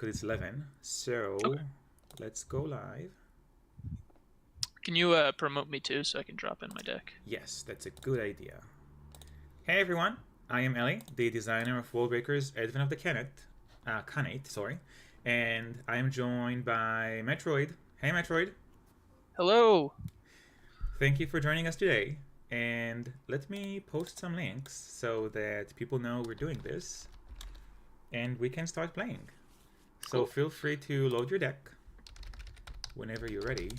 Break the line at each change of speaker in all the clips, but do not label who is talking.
because it's 11. So
Okay.
let's go live.
Can you promote me too so I can drop in my deck?
Yes, that's a good idea. Hey everyone, I am Elli, the designer of Worldbreakers Advent of the Khanate, sorry. And I am joined by Metroid. Hey Metroid,
Hello.
thank you for joining us today. And let me post some links so that people know we're doing this. And we can start playing. So
Cool.
feel free to load your deck whenever you're ready.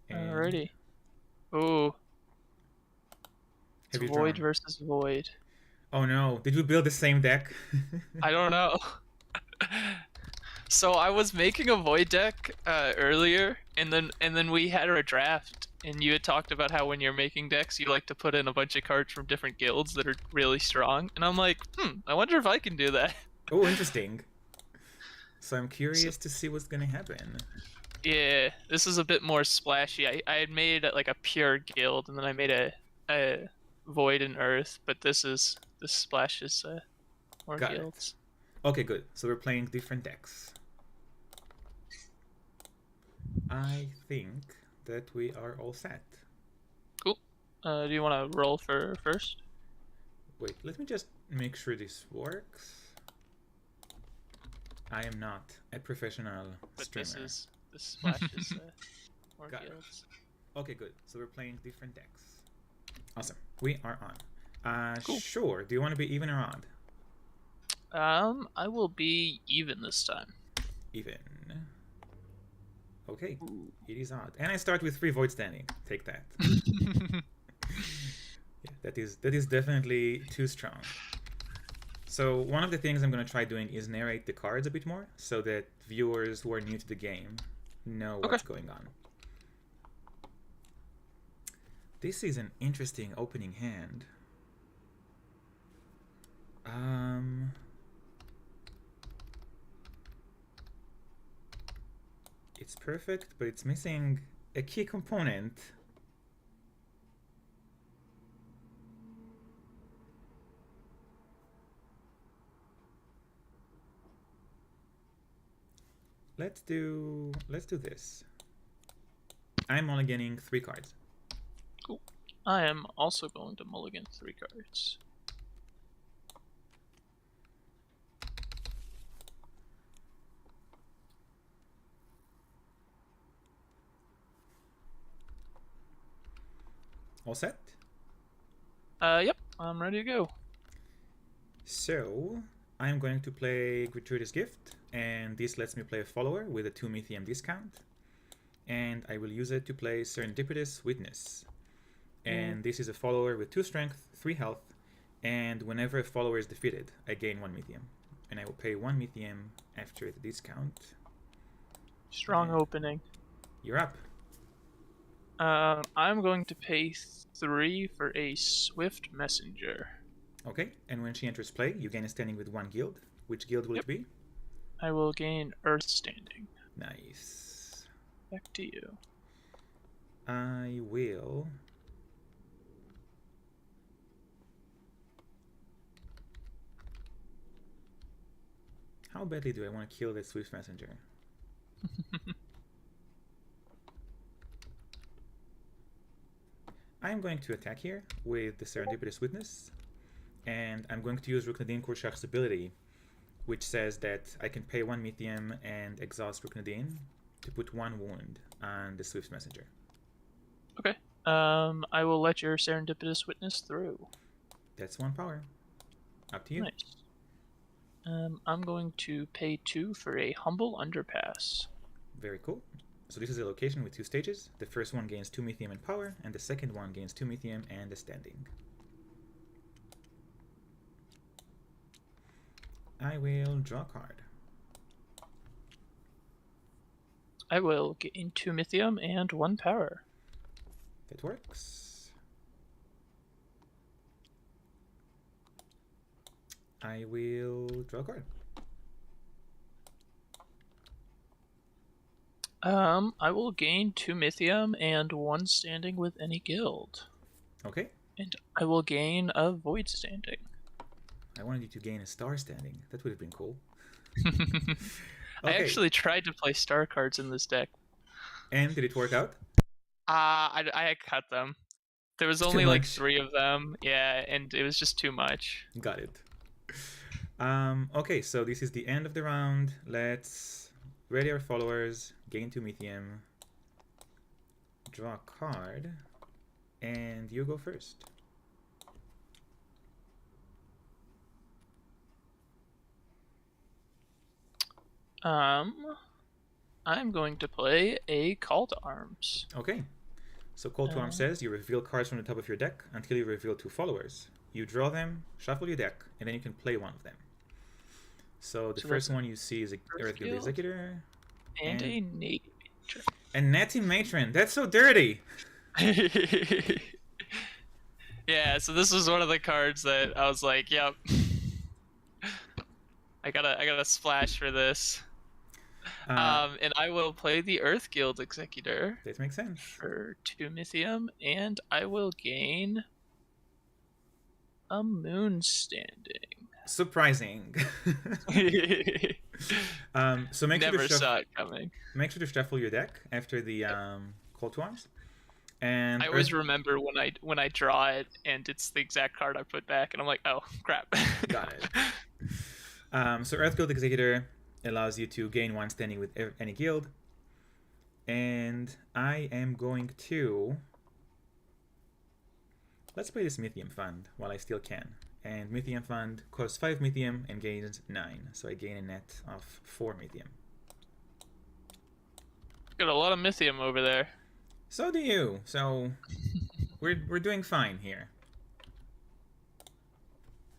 And
Alrighty. Oh, it's
have you
Void
drawn?
versus Void.
Oh no, did we build the same deck?
I don't know. So I was making a Void deck earlier, and then we had our draft, and you had talked about how when you're making decks, you like to put in a bunch of cards from different guilds that are really strong. And I'm like, I wonder if I can do that.
Oh, interesting. So I'm
So,
curious to see what's gonna happen.
yeah, this is a bit more splashy. I had made like a pure guild, and then I made a Void and Earth, but this splashes more
Got it.
guilds.
Okay, good. So we're playing different decks. I think that we are all set.
Cool. Do you want to roll for first?
Wait, let me just make sure this works. I am not a professional
But
streamer.
this splashes more
Got it.
guilds.
Okay, good. So we're playing different decks. Awesome. We are on.
Cool.
Sure. Do you want to be even or odd?
I will be even this time.
Even. Okay.
Ooh.
It is odd. And I start with 3 void standing. Take that. Yeah, that is definitely too strong. So one of the things I'm going to try doing is narrate the cards a bit more so that viewers who are new to the game know
Okay.
what's going on. This is an interesting opening hand. It's perfect, but it's missing a key component. Let's do this. I'm only getting 3 cards.
Cool. I am also going to mulligan 3 cards.
All set?
Yep. I'm ready to go.
So I'm going to play Gratuitous Gift, and this lets me play a follower with a 2 Mythium discount. And I will use it to play Serendipitous Witness. And this is a follower with 2 strength, 3 health, and whenever a follower is defeated, I gain 1 Mythium. And I will pay 1 Mythium after the discount.
Strong
And
opening.
you're up.
I'm going to pay 3 for a Swift Messenger.
Okay, and when she enters play, you gain a standing with 1 guild. Which guild will it be?
I will gain Earth Standing.
Nice.
Back to you.
I will... How badly do I want to kill that Swift Messenger? I'm going to attack here with the Serendipitous Witness, and I'm going to use Ruknadin Kurshach's ability, which says that I can pay 1 Mythium and exhaust Ruknadin to put 1 wound on the Swift Messenger.
Okay. I will let your Serendipitous Witness through.
That's 1 power. Up to you.
Nice. I'm going to pay 2 for a Humble Underpass.
Very cool. So this is a location with 2 stages. The first one gains 2 Mythium and power, and the second one gains 2 Mythium and a standing. I will draw a card.
I will gain 2 Mythium and 1 power.
That works. I will draw a card.
I will gain 2 Mythium and 1 standing with any guild.
Okay.
And I will gain a Void Standing.
I wanted you to gain a star standing. That would have been cool.
I
Okay.
actually tried to play star cards in this deck.
And did it work out?
I cut them. There was
Too
only like
much.
3 of them. Yeah, and it was just too much.
Got it. Okay, so this is the end of the round. Let's ready our followers, gain 2 Mythium, draw a card, and you go first.
I'm going to play a Call to Arms.
Okay. So Call to Arms says you reveal cards from the top of your deck until you reveal 2 followers. You draw them, shuffle your deck, and then you can play one of them. So the first one you see is a Earthguild Executor.
And a Native Matron.
A Natty Matron! That's so dirty!
Yeah, so this was one of the cards that I was like, yep. I gotta splash for this. And I will play the Earthguild Executor.
That makes sense.
For 2 Mythium, and I will gain a Moon Standing.
Surprising. So make
Never
sure to
saw it coming.
Make sure to shuffle your deck after the Call to Arms. And
I always remember when I draw it and it's the exact card I put back, and I'm like, oh crap.
Got it. So Earthguild Executor allows you to gain 1 standing with any guild, and I am going to let's play this Mythium Fund while I still can. And Mythium Fund costs 5 Mythium and gains 9, so I gain a net of 4 Mythium.
Got a lot of Mythium over there.
So do you. So we're doing fine here.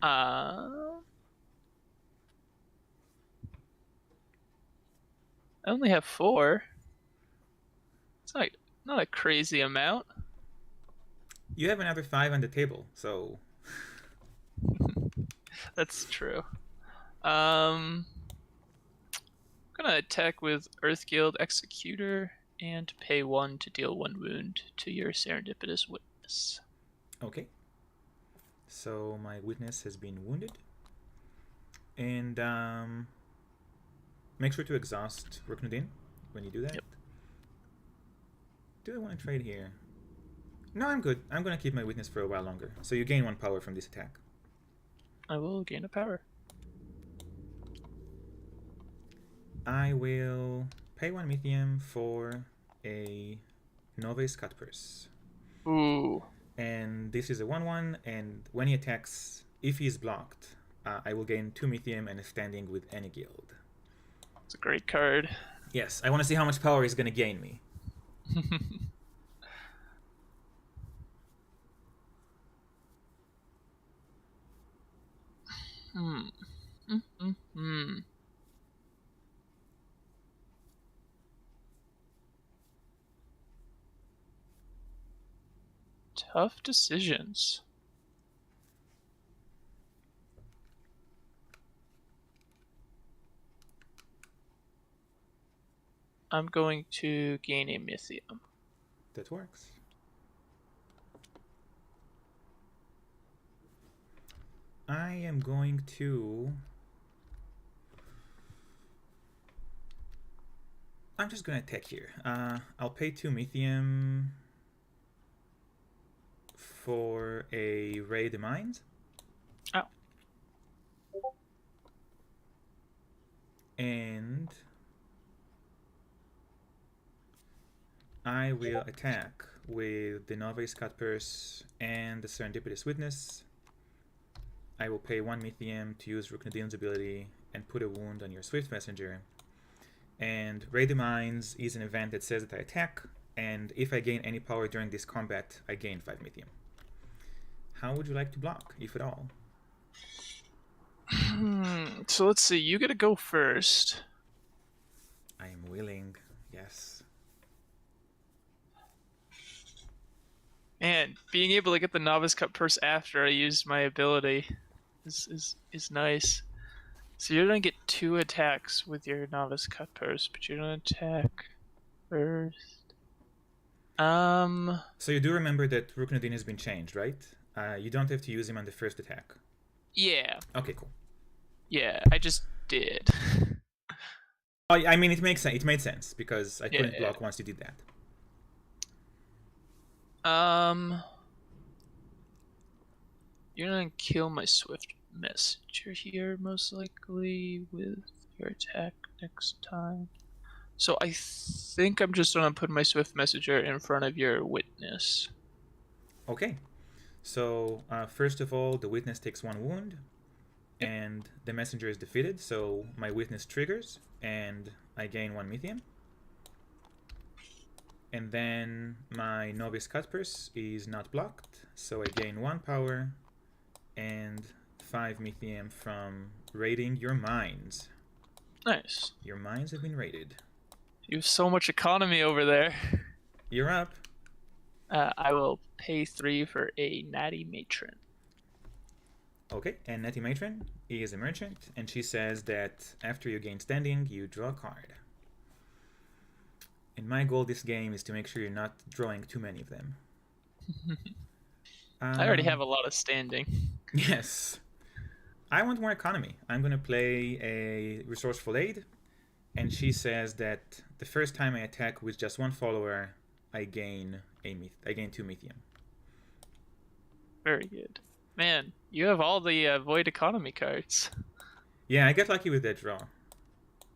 I only have 4. It's not a crazy amount.
You have another 5 on the table, so
That's true. I'm gonna attack with Earthguild Executor and pay 1 to deal 1 wound to your Serendipitous Witness.
Okay. So my witness has been wounded. And make sure to exhaust Ruknudin when you do that.
Yep.
Do I want to trade here? No, I'm good. I'm going to keep my witness for a while longer. So you gain 1 power from this attack.
I will gain a power.
I will pay 1 Mythium for a Novice Cutpurse.
Ooh.
And this is a 1/1, and when he attacks, if he is blocked, I will gain 2 Mythium and a standing with any guild.
It's a great card.
Yes, I want to see how much power he's going to gain me.
Tough decisions. I'm going to gain a Mythium.
That works. I am going to... I'm just going to attack here. I'll pay 2 Mythium for a Ray the Mind.
Oh.
And I will attack with the Novice Cutpurse and the Serendipitous Witness. I will pay 1 Mythium to use Ruknudin's ability and put a wound on your Swift Messenger. And Raid the Mines is an event that says that I attack, and if I gain any power during this combat, I gain 5 Mythium. How would you like to block, if at all?
So let's see, you gotta go first.
I am willing, yes.
And being able to get the Novice Cutpurse after I used my ability is nice. So you're gonna get 2 attacks with your Novice Cutpurse, but you're gonna attack first.
So you do remember that Ruknudin has been changed, right? You don't have to use him on the first attack.
Yeah.
Okay, cool.
Yeah, I just did.
Oh, I mean, it makes sense. It made sense because I couldn't
Yeah.
block once you did that.
You're gonna kill my Swift Messenger here, most likely, with your attack next time. So I think I'm just gonna put my Swift Messenger in front of your Witness.
Okay. So first of all, the witness takes 1 wound, and the messenger is defeated. So my witness triggers, and I gain 1 mithium. And then my novice cutpurse is not blocked, so I gain 1 power and 5 mithium from raiding your mines.
Nice.
Your mines have been raided.
You have so much economy over there.
You're up.
I will pay 3 for a Natty Matron.
Okay, and Natty Matron is a merchant, and she says that after you gain standing, you draw a card. And my goal this game is to make sure you're not drawing too many of them.
I already have a lot of standing.
Yes. I want more economy. I'm going to play a Resourceful Aid, and she says that the first time I attack with just 1 follower, I gain 2 mithium.
Very good. Man, you have all the Void Economy cards.
Yeah, I get lucky with that draw.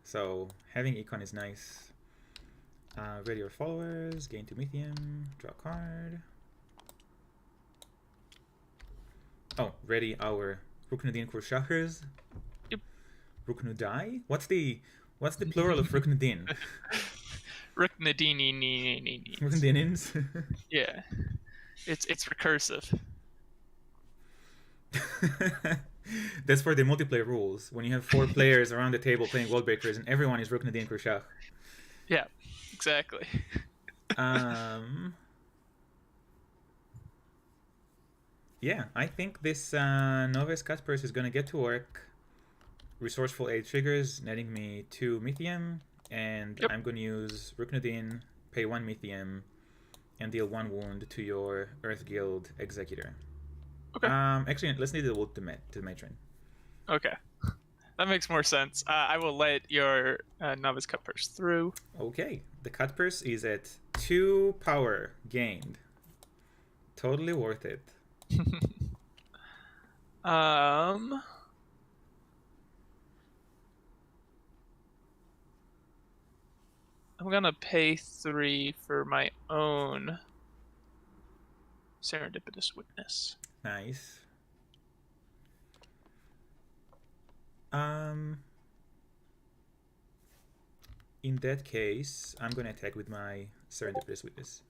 So having econ is nice. Ready your followers, gain 2 mithium, draw a card. Oh, ready our Ruknudin Kurshahers.
Yep.
Ruknudai? What's the plural of Ruknudin?
Ruknadini.
Ruknudinins?
Yeah. It's recursive.
That's for the multiplayer rules. When you have 4 players around the table playing Worldbreakers and everyone is Ruknudin Kurshah.
Yeah, exactly.
Yeah, I think this Novice Cutpurse is gonna get to work. Resourceful Aid triggers, netting me 2 mithium, and
Yep.
I'm gonna use Ruknudin, pay 1 mithium, and deal 1 wound to your Earth Guild Executor.
Okay.
Actually, let's need the wound to the matron.
Okay. That makes more sense. I will let your Novice Cutpurse through.
Okay, the Cutpurse is at 2 power gained. Totally worth it.
I'm gonna pay 3 for my own Serendipitous Witness.
Nice. In that case, I'm gonna attack with my Serendipitous Witness.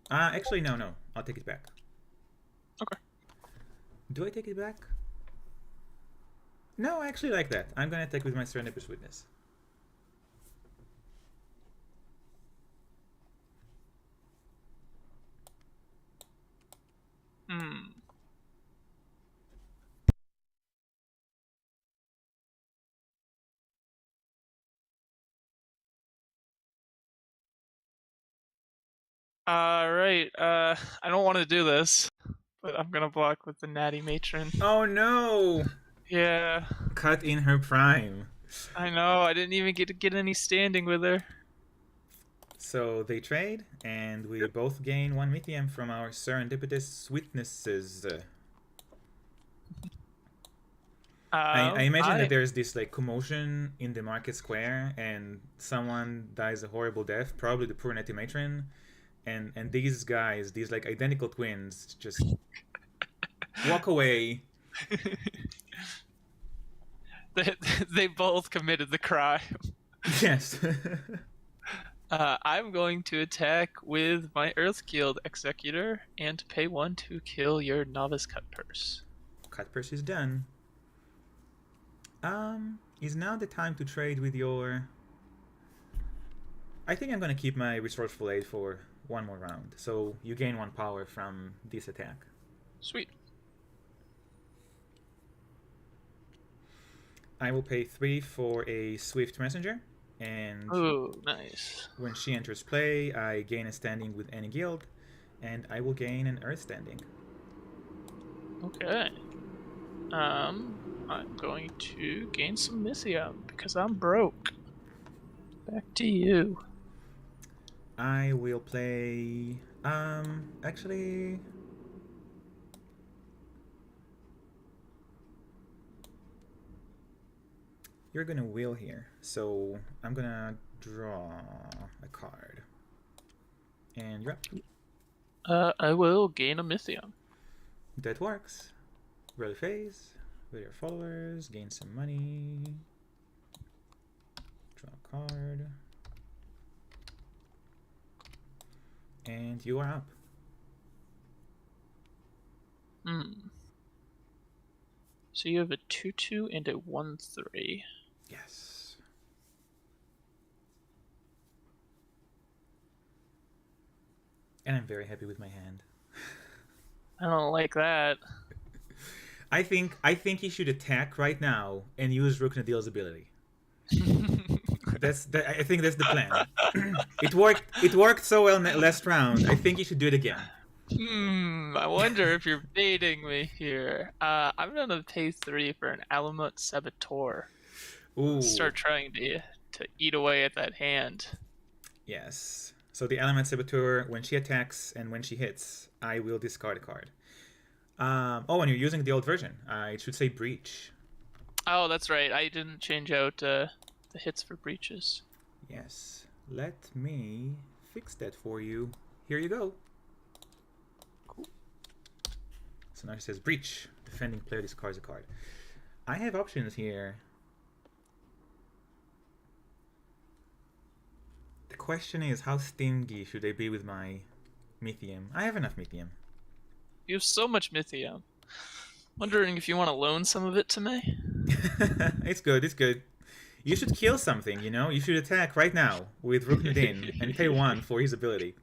Actually, no. I'll take it back.
Okay.
Do I take it back? No, I actually like that. I'm gonna attack with my Serendipitous Witness.
Alright, I don't want to do this, but I'm gonna block with the Natty Matron.
Oh no!
Yeah,
Cut in her prime.
I know, I didn't even get to get any standing with her.
So they trade, and we both gain 1 mithium from our Serendipitous Witnesses. I imagine that there's this like commotion in the market square, and someone dies a horrible death, probably the poor Natty Matron, and these guys, these like identical twins, just walk away.
They both committed the crime.
Yes.
I'm going to attack with my Earth Guild Executor and pay 1 to kill your Novice Cutpurse.
Cutpurse is done. Is now the time to trade with your... I think I'm gonna keep my Resourceful Aid for 1 more round. So you gain 1 power from this attack.
Sweet.
I will pay 3 for a Swift Messenger, and
Oh, nice.
when she enters play, I gain a standing with any guild, and I will gain an Earth standing.
Okay. I'm going to gain some Mythium because I'm broke. Back to you.
I will play. Actually, you're gonna wheel here, so I'm gonna draw a card. And you're up.
I will gain a Mythium.
That works. Roll a phase with your followers, gain some money, draw a card, and you are up.
So you have a 2/2 and a 1/3.
Yes. And I'm very happy with my hand.
I don't like that.
I think you should attack right now and use Rook Nadil's ability. I think that's the plan. It worked so well last round. I think you should do it again.
I wonder if you're baiting me here. I'm gonna pay 3 for an Alamut Saboteur.
Ooh.
Start trying to eat away at that hand.
Yes. So the Element Saboteur, when she attacks and when she hits, I will discard a card. Oh, and you're using the old version. It should say Breach.
Oh, that's right. I didn't change out the hits for breaches.
Yes. Let me fix that for you. Here you go.
Cool.
So now she says Breach. Defending player discards a card. I have options here. The question is, how stingy should I be with my Mythium? I have enough Mythium.
You have so much Mythium. Wondering if you want to loan some of it to me?
It's good, it's good. You should kill something, you know? You should attack right now with Rook Nadin and pay 1 for his ability.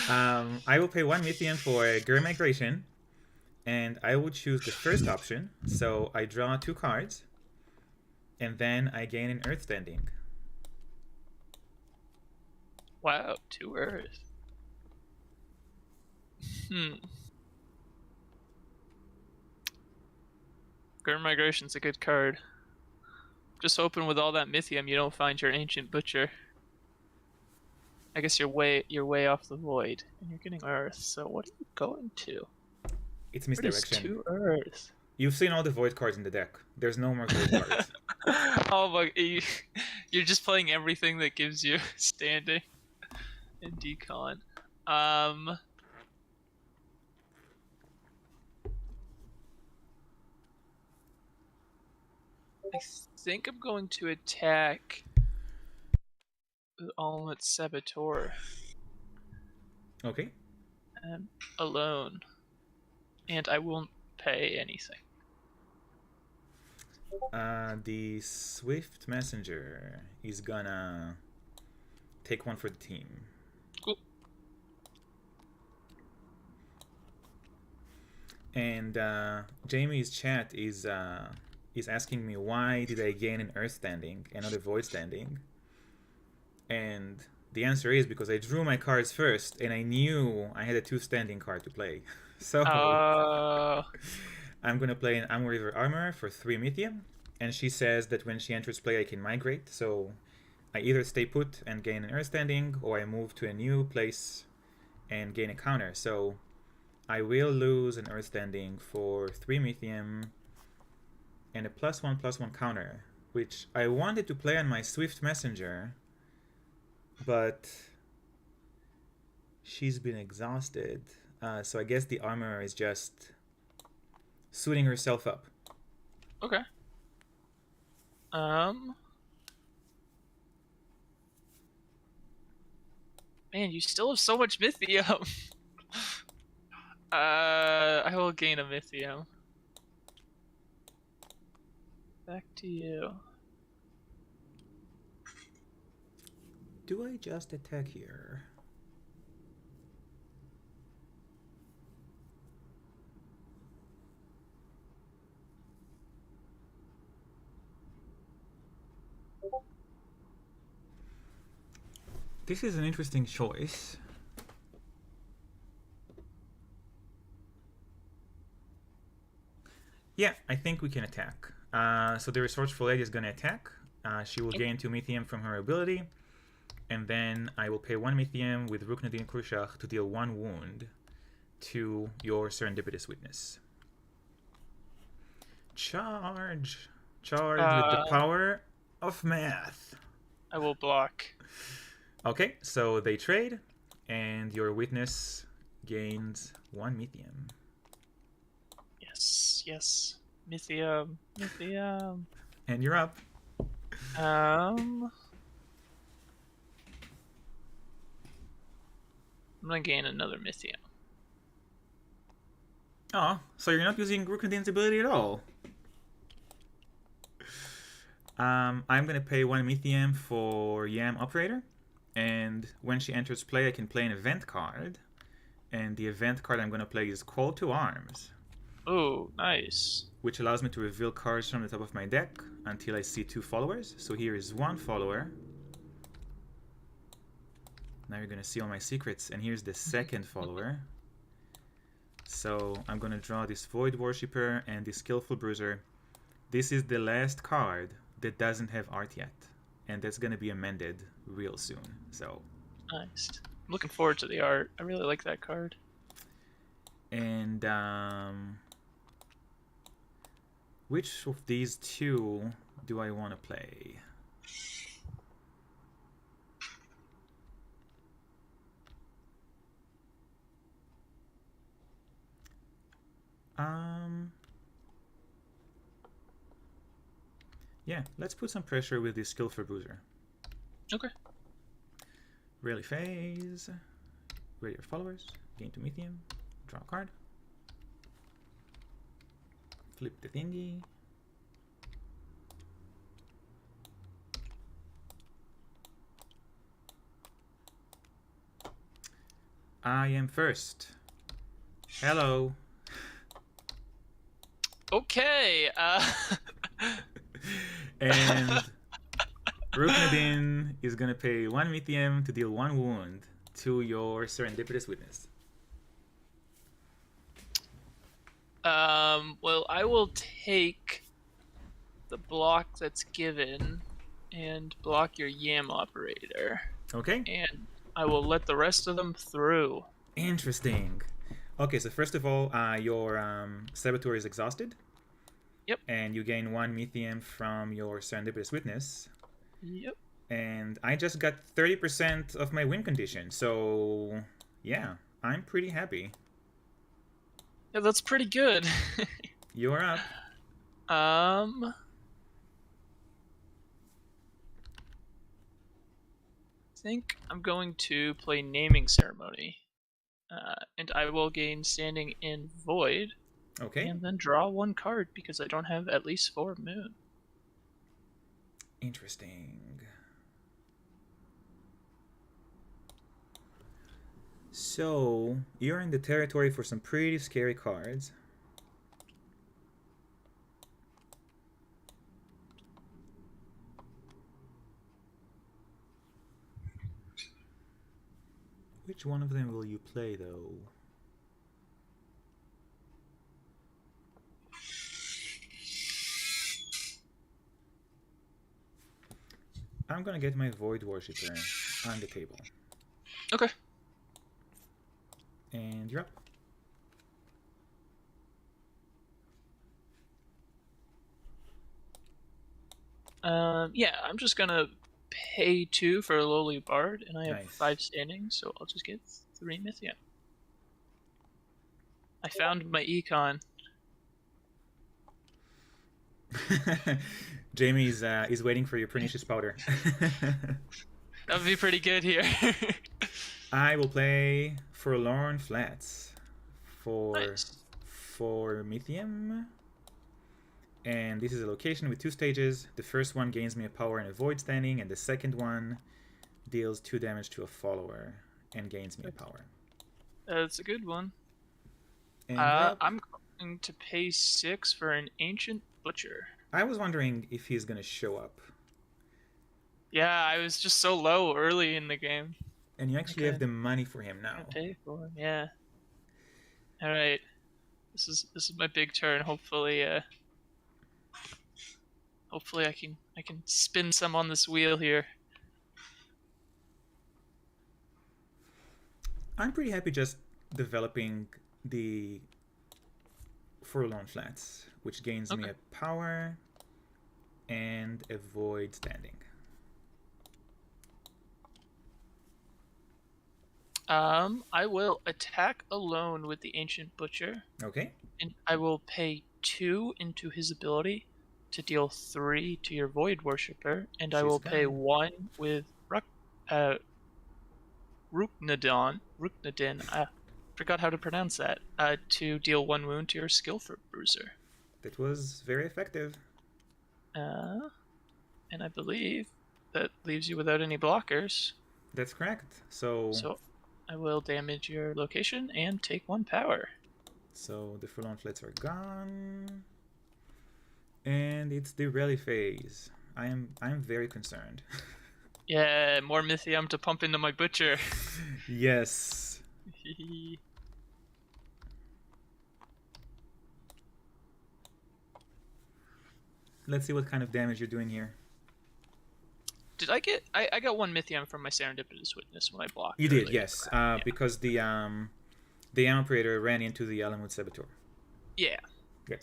I will pay 1 Mythium for Gur Migration, and I will choose the first option. So I draw 2 cards, and then I gain an Earth Standing.
Wow, 2 Earth. Gur Migration's a good card. Just hoping with all that Mythium you don't find your Ancient Butcher. I guess you're way off the void, and you're getting Earth. So what are you going to?
It's misdirection.
2 Earth.
You've seen all the void cards in the deck. There's no more void cards.
Oh my! You're just playing everything that gives you standing in decon. I think I'm going to attack the Almut Saboteur.
Okay.
Alone. And I won't pay anything.
The Swift Messenger is gonna take 1 for the team.
Cool.
And Jamie's chat is asking me, why did I gain an Earth Standing and not a Void Standing? And the answer is because I drew my cards first and I knew I had a 2 standing card to play. So I'm going to play an Amur River Armor for 3 Mythium, and she says that when she enters play I can migrate, so I either stay put and gain an Earth Standing, or I move to a new place and gain a counter. So I will lose an Earth Standing for 3 Mythium and a +1/+1 counter, which I wanted to play on my Swift Messenger, but she's been exhausted. So I guess the armor is just suiting herself up.
Okay. Man, you still have so much Mythium. I will gain a Mythium. Back to you.
Do I just attack here? This is an interesting choice. Yeah, I think we can attack. So the resourceful lady is going to attack. She will gain 2 Mythium from her ability. And then I will pay 1 Mythium with Ruknadin Krushach to deal 1 wound to your Serendipitous Witness. Charge! Charge with the power of math.
I will block.
Okay, so they trade, and your witness gains 1 Mythium.
Yes, yes. Mythium. Mythium.
And you're up.
I'm gonna gain another Mythium.
Oh, so you're not using Ruknadin's ability at all. I'm gonna pay 1 Mythium for Yam Operator, and when she enters play, I can play an event card, and the event card I'm gonna play is Call to Arms.
Oh, nice.
Which allows me to reveal cards from the top of my deck until I see 2 followers. So here is 1 follower. Now you're gonna see all my secrets, and here's the 2nd follower. So I'm gonna draw this Void Worshipper and this Skillful Bruiser. This is the last card that doesn't have art yet, and that's gonna be amended real soon. So
nice. I'm looking forward to the art. I really like that card.
And which of these 2 do I want to play? Yeah, let's put some pressure with this Skillful Bruiser.
Okay.
Rally phase. Ready your followers. Gain 2 Mythium. Draw a card. Flip the thingy. I am first. Hello.
Okay.
And Ruknadin is gonna pay 1 Mythium to deal 1 wound to your Serendipitous Witness.
Well, I will take the block that's given and block your Yam Operator.
Okay.
And I will let the rest of them through.
Interesting. Okay, so first of all, your Saboteur is exhausted.
Yep.
And you gain 1 Mythium from your Serendipitous Witness.
Yep.
And I just got 30% of my win condition, so yeah, I'm pretty happy.
Yeah, that's pretty good.
You're up.
I think I'm going to play Naming Ceremony. And I will gain Standing in Void.
Okay.
And then draw 1 card because I don't have at least 4 Moon.
Interesting. So, you're in the territory for some pretty scary cards. Which one of them will you play, though? I'm gonna get my Void Worshipper on the table.
Okay.
And you're up.
Yeah, I'm just gonna pay 2 for a Lowly Bard, and I have
Nice.
5 standing, so I'll just get 3 Mythium. I found my econ.
Jamie's is waiting for your pernicious powder.
That would be pretty good here.
I will play Forlorn Flats for
Nice.
4 Mythium. And this is a location with 2 stages. The first one gains me a power and a void standing, and the second one deals 2 damage to a follower and gains me a power.
That's a good one.
And
I'm going to pay 6 for an Ancient Butcher.
I was wondering if he's going to show up.
Yeah, I was just so low early in the game.
And you actually have the money for him now.
Pay for him, yeah. All right, this is my big turn. Hopefully, Hopefully, I can spin some on this wheel here.
I'm pretty happy just developing the Forlorn Flats, which gains me a power and avoid standing.
I will attack alone with the Ancient Butcher.
Okay.
And I will pay 2 into his ability to deal 3 to your Void Worshipper, and I will pay 1 with Ruknadin. I forgot how to pronounce that. To deal 1 wound to your Skillful Bruiser.
That was very effective.
And I believe that leaves you without any blockers.
That's correct. So
I will damage your location and take 1 power.
So the Forlorn Flats are gone. And it's the rally phase. I am very concerned.
Yeah, more Mythium to pump into my butcher.
Yes. Let's see what kind of damage you're doing here.
Did I get... I got 1 Mythium from my Serendipitous Witness when I blocked.
You did, yes. Yeah. Because the Operator ran into the Alamut Saboteur.
Yeah.
Yeah.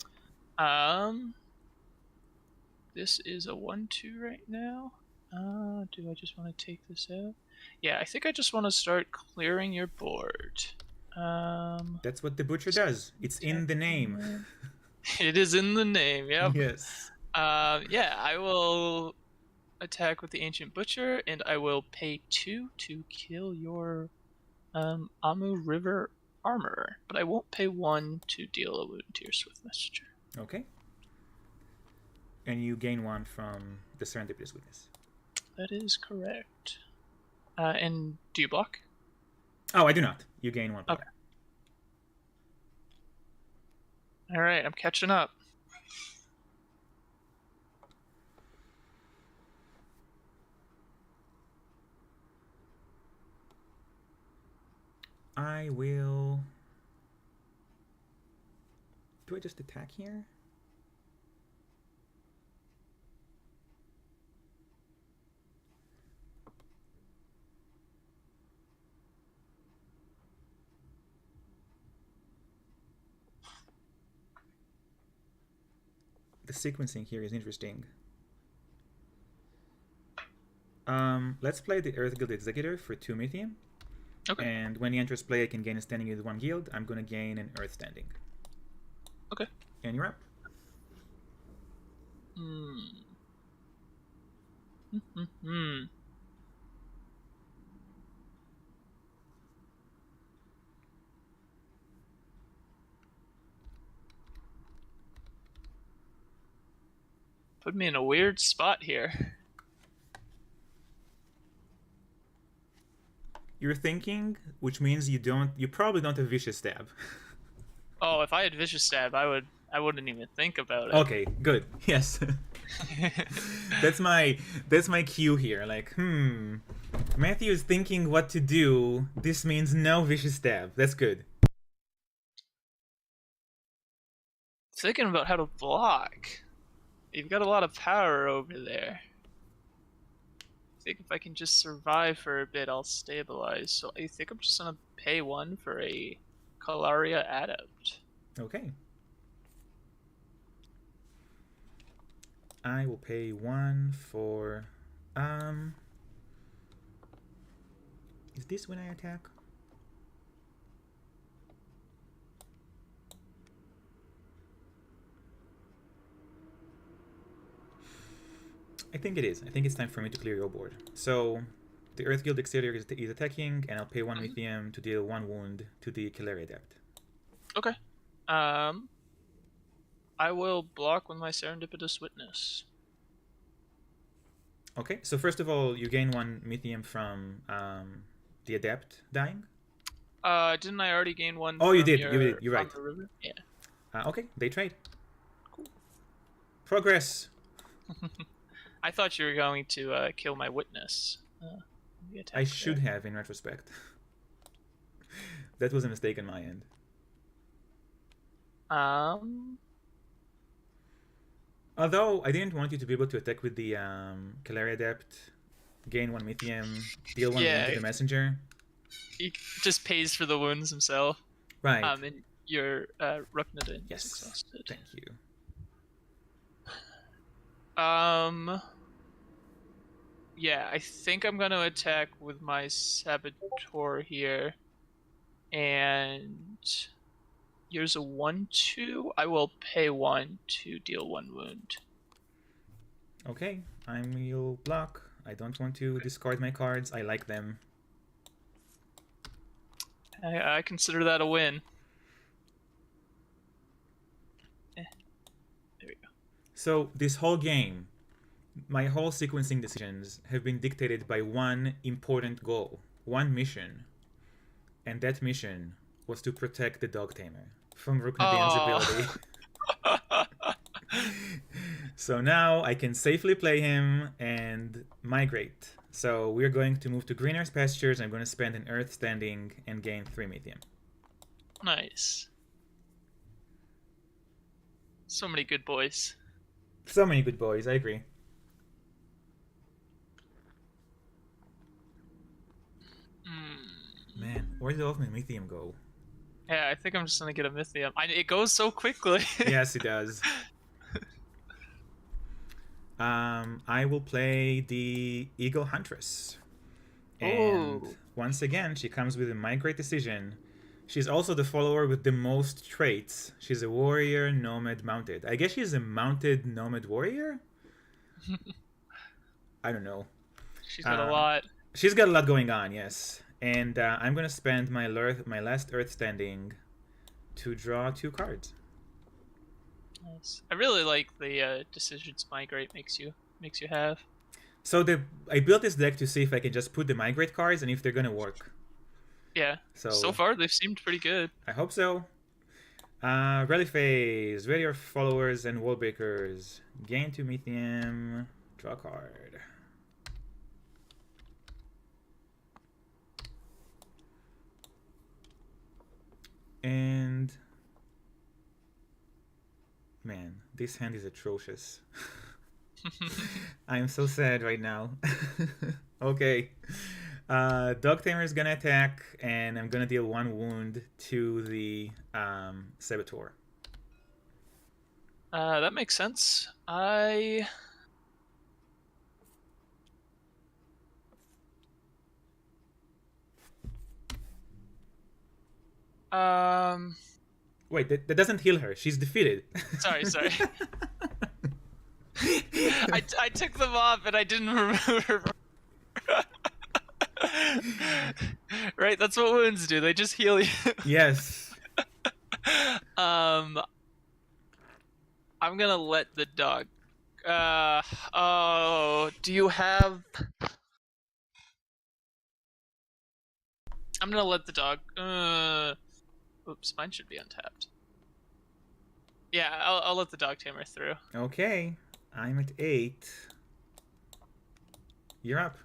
This is a 1-2 right now. Do I just want to take this out? Yeah, I think I just want to start clearing your board.
That's what the Butcher does. It's in the name.
It is in the name, yep.
Yes.
Yeah, I will attack with the Ancient Butcher, and I will pay 2 to kill your Amu River Armorer, but I won't pay 1 to deal a wound to your Swift Messenger.
Okay. And you gain 1 from the Serendipitous Witness.
That is correct. And do you block?
Oh, I do not. You gain 1 power.
Okay. Alright, I'm catching up.
I will... Do I just attack here? The sequencing here is interesting. Let's play the Earth Guild Executor for 2 Mythium.
Okay.
And when he enters play, I can gain a standing with 1 guild. I'm going to gain an Earth standing.
Okay.
And you're up.
Put me in a weird spot here.
You're thinking, which means you probably don't have Vicious Stab.
Oh, if I had Vicious Stab, I wouldn't even think about it.
Okay, good. Yes. That's my cue here. Like, Matthew is thinking what to do. This means no Vicious Stab. That's good.
Thinking about how to block. You've got a lot of power over there. I think if I can just survive for a bit, I'll stabilize. So I think I'm just gonna pay 1 for a Kalaria Adept.
Okay. I will pay 1 for... Is this when I attack? I think it is. I think it's time for me to clear your board. So, the Earth Guild Exterior is attacking, and I'll pay 1 Mythium to deal 1 wound to the Kalaria Adept.
Okay. I will block with my Serendipitous Witness.
Okay, so first of all, you gain 1 Mythium from the Adept dying.
Didn't I already gain 1?
Oh, you did. You're right.
Yeah.
Okay, they trade. Cool. Progress.
I thought you were going to kill my witness.
I should have, in retrospect. That was a mistake on my end. Although I didn't want you to be able to attack with the Calaria Adept, gain 1 Mythium, deal 1 wound
Yeah,
to the messenger.
he just pays for the wounds himself.
Right.
And your Ruknadin is
Yes.
exhausted.
Thank you.
Yeah, I think I'm gonna attack with my Saboteur here, and here's a 1/2. I will pay 1 to deal 1 wound.
Okay, I will block. I don't want to discard my cards. I like them.
I consider that a win. There we go.
So this whole game, my whole sequencing decisions have been dictated by one important goal, one mission. And that mission was to protect the Dog Tamer from Ruknadin's ability. So now I can safely play him and migrate. So we're going to move to Greener's Pastures. I'm going to spend an Earth Standing and gain 3 Mythium.
Nice. So many good boys.
So many good boys, I agree. Man, where did all of my Mythium go?
Yeah, I think I'm just gonna get a Mythium. It goes so quickly.
Yes, it does. I will play the Eagle Huntress. And
Ooh.
once again, she comes with a migrate decision. She's also the follower with the most traits. She's a warrior, nomad, mounted. I guess she's a mounted nomad warrior? I don't know.
She's got a lot.
She's got a lot going on, yes. And I'm going to spend my last Earth Standing to draw 2 cards.
Nice. I really like the decisions migrate makes you have.
So I built this deck to see if I can just put the migrate cards and if they're going to work.
Yeah. So far, they've seemed pretty good.
I hope so. Rally phase. Ready your followers and Worldbreakers. Gain 2 Mythium. Draw a card. And... man, this hand is atrocious. I am so sad right now. Okay. Dog Tamer is gonna attack, and I'm gonna deal 1 wound to the Saboteur.
That makes sense.
Wait, that doesn't heal her. She's defeated.
Sorry. I took them off and I didn't remember. Right, that's what wounds do. They just heal you.
Yes.
I'm gonna let the dog. Do you have? I'm gonna let the dog. Oops, mine should be untapped. Yeah, I'll let the Dog Tamer through.
Okay, I'm at 8. You're up.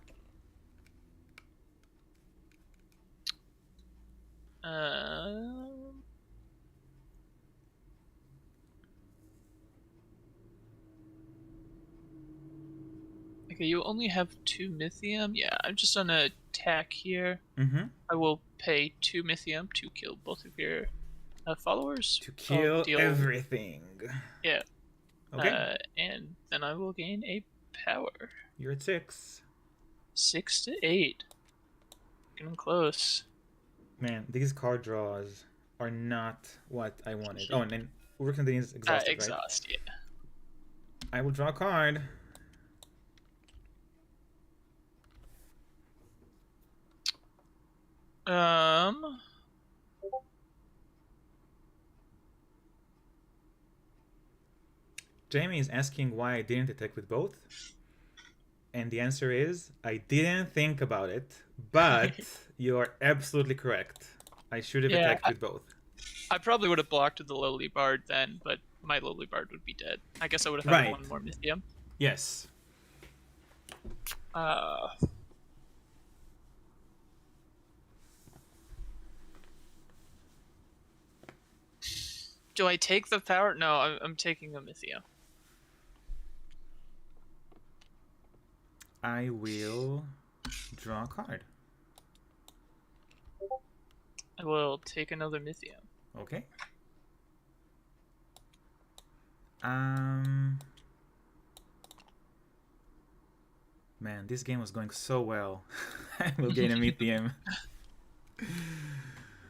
Okay, you only have 2 Mythium. Yeah, I'm just gonna attack here.
Mm-hmm.
I will pay 2 Mythium to kill both of your followers.
To kill everything.
Yeah.
Okay.
And then I will gain a power.
You're at 6.
6 to 8. Getting close.
Man, these card draws are not what I wanted. Oh, and then Ruknadin is exhausted,
exhaust,
right?
Yeah.
I will draw a card. Jamie is asking why I didn't attack with both. And the answer is, I didn't think about it, but you are absolutely correct. I should have attacked with both.
I probably would have blocked with the Lowly Bard then, but my Lowly Bard would be dead. I guess I would have had 1 more Mythium.
Yes.
Do I take the power? No, I'm taking a Mythium.
I will draw a card.
I will take another Mythium.
Okay. Man, this game was going so well. I will gain a Mythium.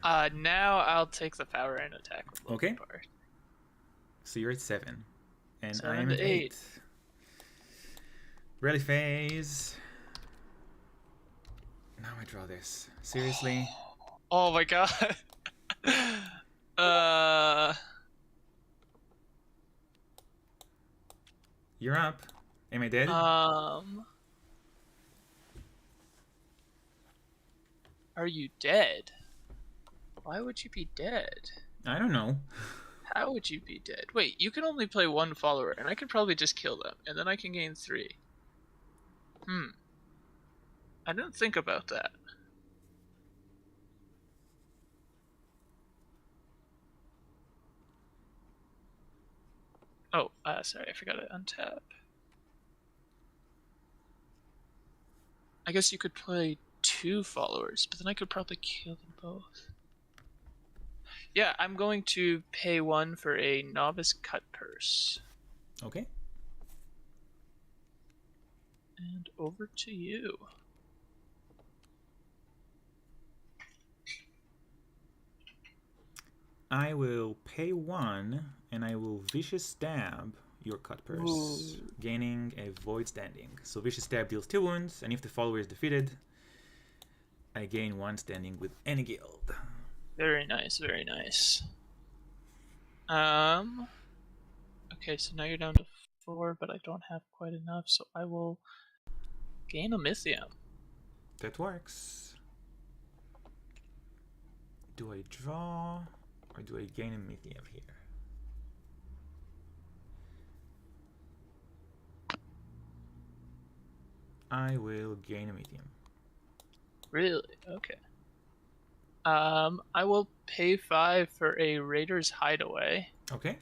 Now I'll take the power and attack with
Okay.
Part.
So you're at 7. And
7
I am
to
at 8. Rally phase. Now I draw this. Seriously?
Oh my god.
You're up. Am I dead?
Are you dead? Why would you be dead?
I don't know.
How would you be dead? Wait, you can only play one follower, and I could probably just kill them, and then I can gain 3. I didn't think about that. Oh, sorry, I forgot to untap. I guess you could play 2 followers, but then I could probably kill them both. Yeah, I'm going to pay 1 for a novice cut purse.
Okay.
And over to you.
I will pay 1, and I will vicious stab your cut purse,
Ooh.
gaining a void standing. So vicious stab deals 2 wounds, and if the follower is defeated, I gain 1 standing with any guild.
Very nice, very nice. Okay, so now you're down to 4, but I don't have quite enough, so I will gain a Mythium.
That works. Do I draw, or do I gain a Mythium here? I will gain a Mythium.
Really? Okay. I will pay 5 for a Raider's Hideaway.
Okay.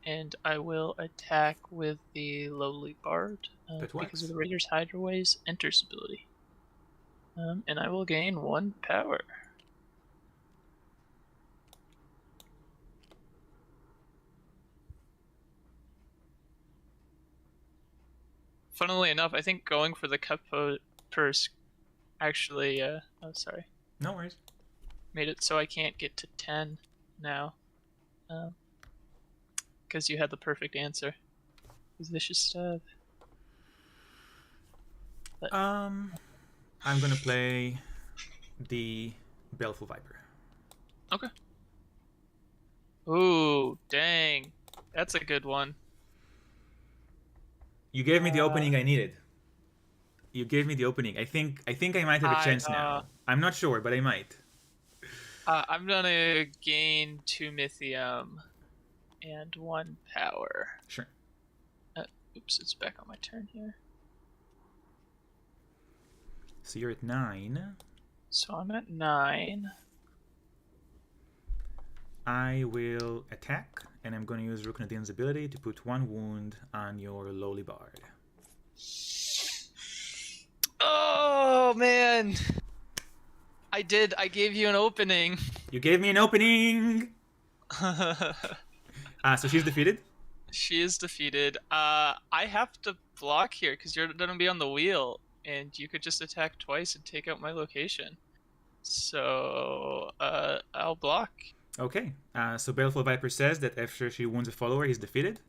And I will attack with the Lowly Bard because of the Raider's Hideaway's Enters ability. And I will gain 1 power. Funnily enough, I think going for the cut purse actually, oh sorry.
No worries.
Made it so I can't get to 10 now. Because you had the perfect answer. It was Vicious Stab. But...
I'm gonna play the Baleful Viper.
Okay. Ooh, dang. That's a good one.
You gave me the opening I needed. You gave me the opening. I think I might have a chance now. I'm not sure, but I might.
I'm gonna gain 2 Mythium and 1 power.
Sure.
Oops, it's back on my turn here.
So you're at 9.
So I'm at 9.
I will attack, and I'm going to use Ruknadin's ability to put 1 wound on your Lowly Bard.
Oh, man! I did. I gave you an opening.
You gave me an opening! So she's defeated?
She is defeated. I have to block here because you're going to be on the wheel, and you could just attack twice and take out my location. So, I'll block.
Okay. So Baleful Viper says that after she wounds a follower, he's defeated.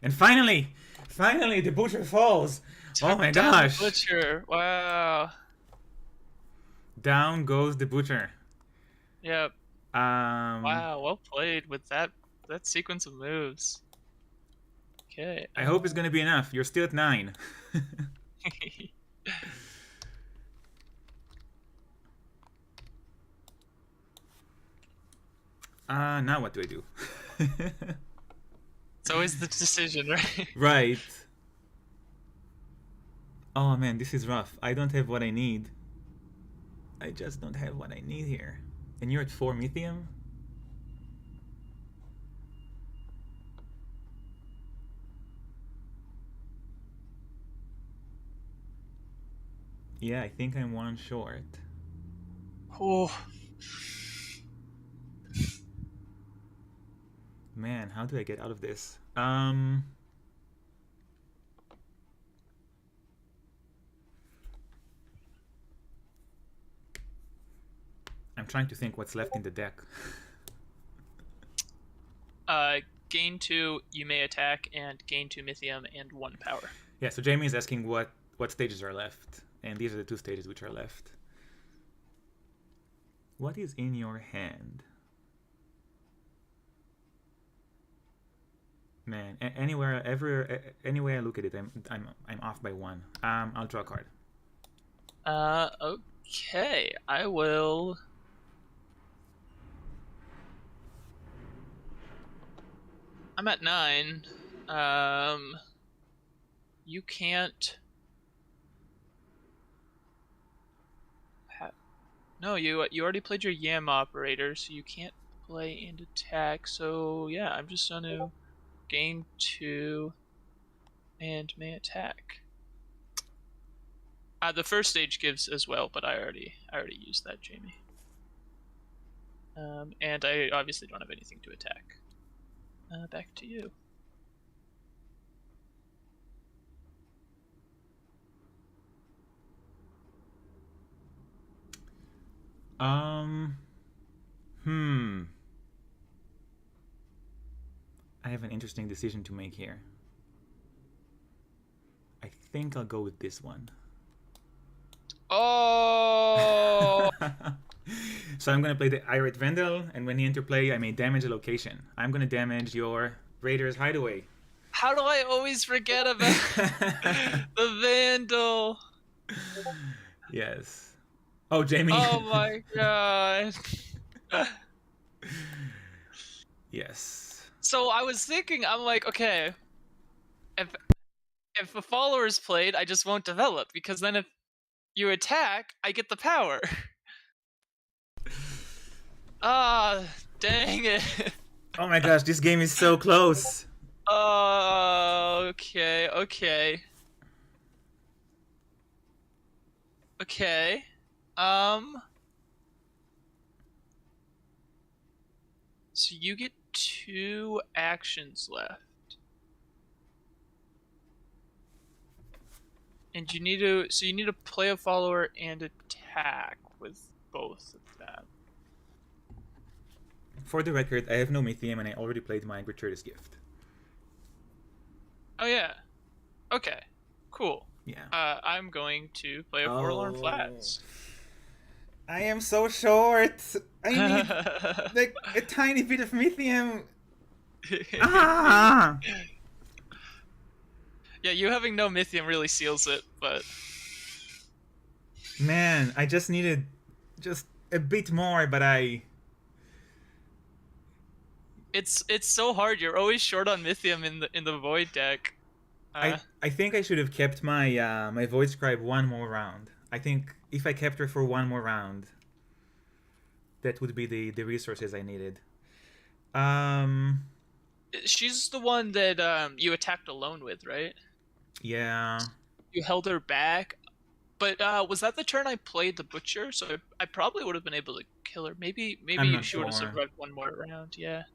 And finally, the Butcher falls! Oh my gosh!
The Butcher, wow.
Down goes the Butcher.
Yep. Wow, well played with that sequence of moves. Okay.
I hope it's gonna be enough. You're still at 9. Now what do I do?
It's always the decision, right?
Right. Oh man, this is rough. I don't have what I need. I just don't have what I need here. And you're at 4 Mythium? Yeah, I think I'm one short.
Oh,
Man, how do I get out of this? I'm trying to think what's left in the deck.
gain 2, you may attack, and gain 2 Mythium and 1 power.
Yeah, so Jamie is asking what stages are left, and these are the 2 stages which are left. What is in your hand? Man, anywhere, any way I look at it, I'm off by 1. I'll draw a card.
Okay, I will. I'm at 9. You can't. No, you already played your Yam operator, so you can't play and attack. So yeah, I'm just gonna gain 2 and may attack. The first stage gives as well, but I already used that, Jamie. And I obviously don't have anything to attack. Back to you.
I have an interesting decision to make here. I think I'll go with this one.
Oh!
So I'm going to play the Irate Vandal, and when he interplay, I may damage a location. I'm going to damage your Raider's Hideaway.
How do I always forget about the Vandal?
Yes. Oh, Jamie.
Oh my god.
Yes.
So I was thinking, I'm like, okay, if a follower is played, I just won't develop, because then if you attack, I get the power. Ah, dang it.
Oh my gosh, this game is so close.
Okay. Okay. So you get 2 actions left. And you need to play a follower and attack with both of them.
For the record, I have no Mythium and I already played my Gratuitous Gift.
Oh yeah. Okay. Cool.
Yeah.
I'm going to play a Forlorn Flats.
I am so short. I need like a tiny bit of Mythium. Ah!
Yeah, you having no Mythium really seals it, but
Man, I just needed just a bit more, but
it's so hard. You're always short on Mythium in the Void deck.
I think I should have kept my my Void Scribe one more round. I think if I kept her for one more round, that would be the resources I needed.
She's the one that you attacked alone with, right?
Yeah.
You held her back, but was that the turn I played the Butcher? So I probably would have been able to kill her. Maybe she would have survived one more round. Yeah.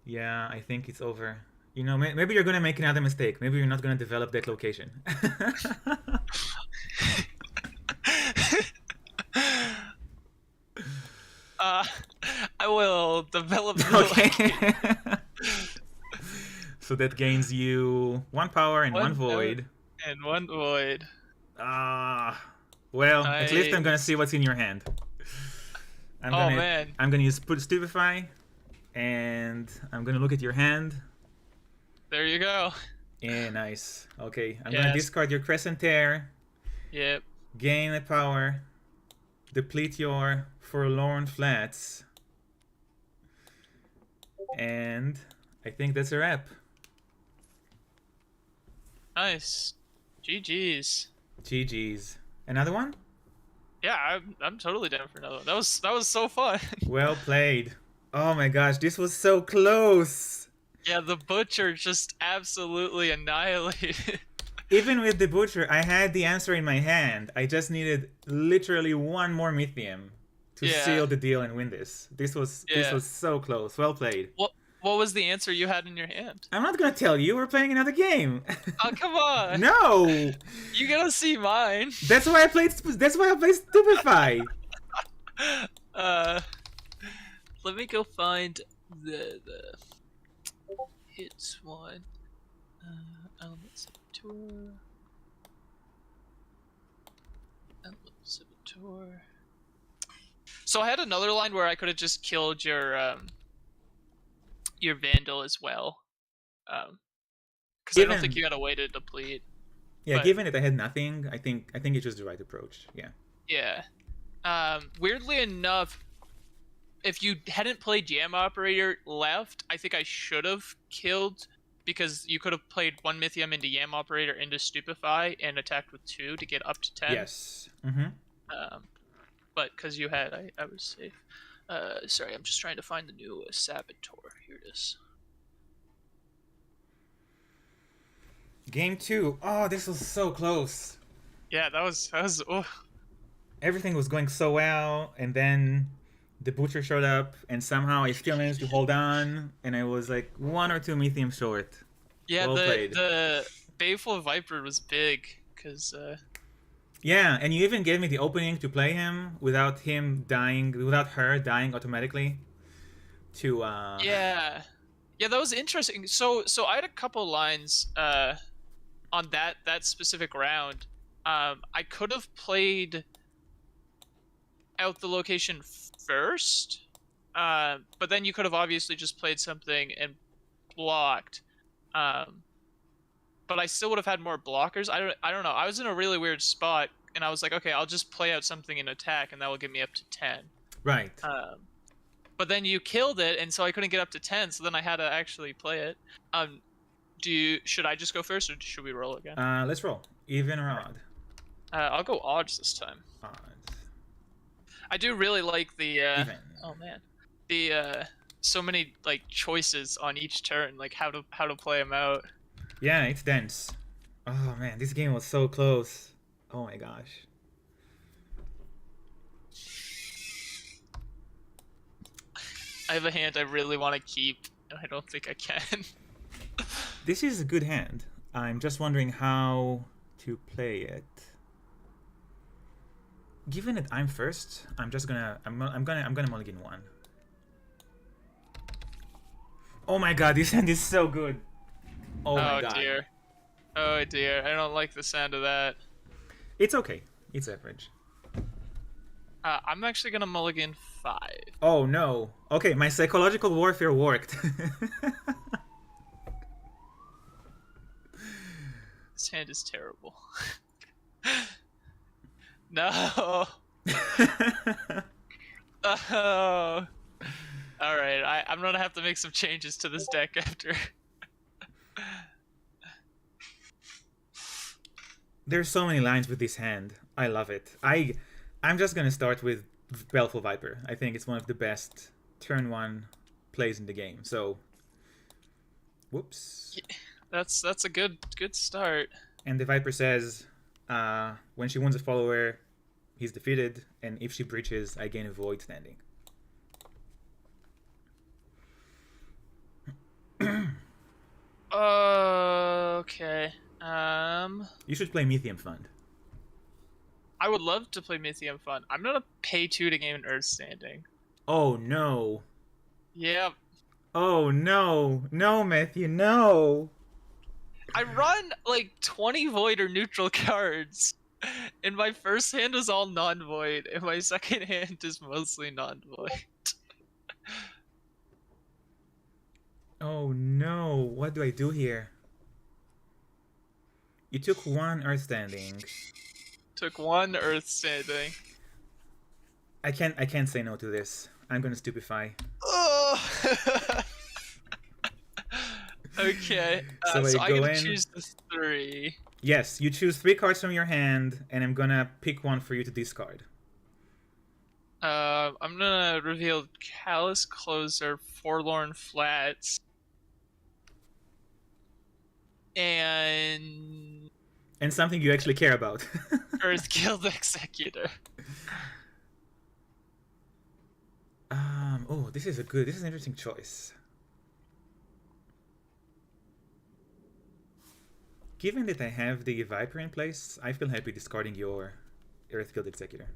Yeah, I think it's over. You know, maybe you're gonna make another mistake. Maybe you're not gonna develop that location.
I will develop the
Okay. So that gains you 1 power and 1 void.
And 1 void.
Well, at least I'm gonna see what's in your hand. I'm gonna use Stupefy, and I'm gonna look at your hand.
There you go.
Yeah, nice. Okay, I'm gonna discard your Crescent Tear.
Yep.
Gain a power. Deplete your Forlorn Flats. And I think that's a wrap.
Nice. GG's.
GG's. Another one?
Yeah, I'm totally down for another one. That was so fun.
Well played. Oh my gosh, this was so close.
Yeah, the Butcher just absolutely annihilated.
Even with the butcher, I had the answer in my hand. I just needed literally one more Mythium to
Yeah.
seal the deal and win this. This was so close. Well played.
What was the answer you had in your hand?
I'm not gonna tell you. We're playing another game.
Oh, come on.
No.
You gotta see mine.
That's why I played. That's why I played Stupefy.
Uh, let me go find the hits one. Element Saboteur. Element Saboteur. So I had another line where I could have just killed your Vandal as well. Because I don't think you had a way to deplete.
Yeah,
but,
given that I had nothing, I think it's just the right approach. Yeah.
Yeah. Weirdly enough, if you hadn't played Jam Operator left, I think I should have killed, because you could have played one Mythium into Yam Operator into Stupefy and attacked with 2 to get up to 10.
Yes. Mm-hmm.
But because you had, I was safe. Sorry, I'm just trying to find the new Saboteur. Here it is.
Game 2. Oh, this was so close.
Yeah, that was. Oh.
Everything was going so well, and then the butcher showed up, and somehow I still managed to hold on, and I was like 1 or 2 Mythium short.
Yeah,
well played.
The Baleful Viper was big, because...
Yeah, and you even gave me the opening to play him without him dying, without her dying automatically. To
Yeah, that was interesting. So I had a couple lines on that specific round. I could have played out the location first, but then you could have obviously just played something and blocked. But I still would have had more blockers. I don't know. I was in a really weird spot, and I was like, okay, I'll just play out something in attack, and that will get me up to 10.
Right.
But then you killed it, and so I couldn't get up to 10. So then I had to actually play it. Should I just go first, or should we roll again?
Let's roll. Even or odd?
I'll go odds this time.
Odds.
I do really like the.
Even.
Oh man, the so many like choices on each turn, like how to play them out.
Yeah, it's dense. Oh man, this game was so close. Oh my gosh.
I have a hand I really want to keep, and I don't think I can.
This is a good hand. I'm just wondering how to play it. Given that I'm first, I'm gonna mulligan 1. Oh my god, this hand is so good. Oh my god.
Dear. Oh dear, I don't like the sound of that.
It's okay. It's average.
I'm actually gonna mulligan 5.
Oh no. Okay, my psychological warfare worked.
This hand is terrible. No. Oh. All right, I'm gonna have to make some changes to this deck after.
There's so many lines with this hand. I love it. I'm just gonna start with Baleful Viper. I think it's one of the best turn 1 plays in the game. So, whoops.
Yeah, that's a good start.
And the Viper says, when she wounds a follower, he's defeated, and if she breaches, I gain a void standing.
Okay.
You should play Mythium Fund.
I would love to play Mythium Fun. I'm gonna pay 2 to gain an Earth Standing.
Oh no.
Yep.
Oh no. No, Matthew, no.
I run like 20 void or neutral cards, and my first hand is all non-void, and my second hand is mostly non-void.
Oh no. What do I do here? You took 1 Earth Standing.
Took 1 Earth Standing.
I can't say no to this. I'm gonna Stupefy.
Oh. Okay.
So
I'm gonna
in.
choose the 3.
Yes, you choose 3 cards from your hand, and I'm gonna pick 1 for you to discard.
I'm gonna reveal Callous Closer, Forlorn Flats, and
And something you actually care about.
Earth Guild Executor.
Oh, this is an interesting choice. Given that I have the Viper in place, I feel happy discarding your Earth Guild Executor.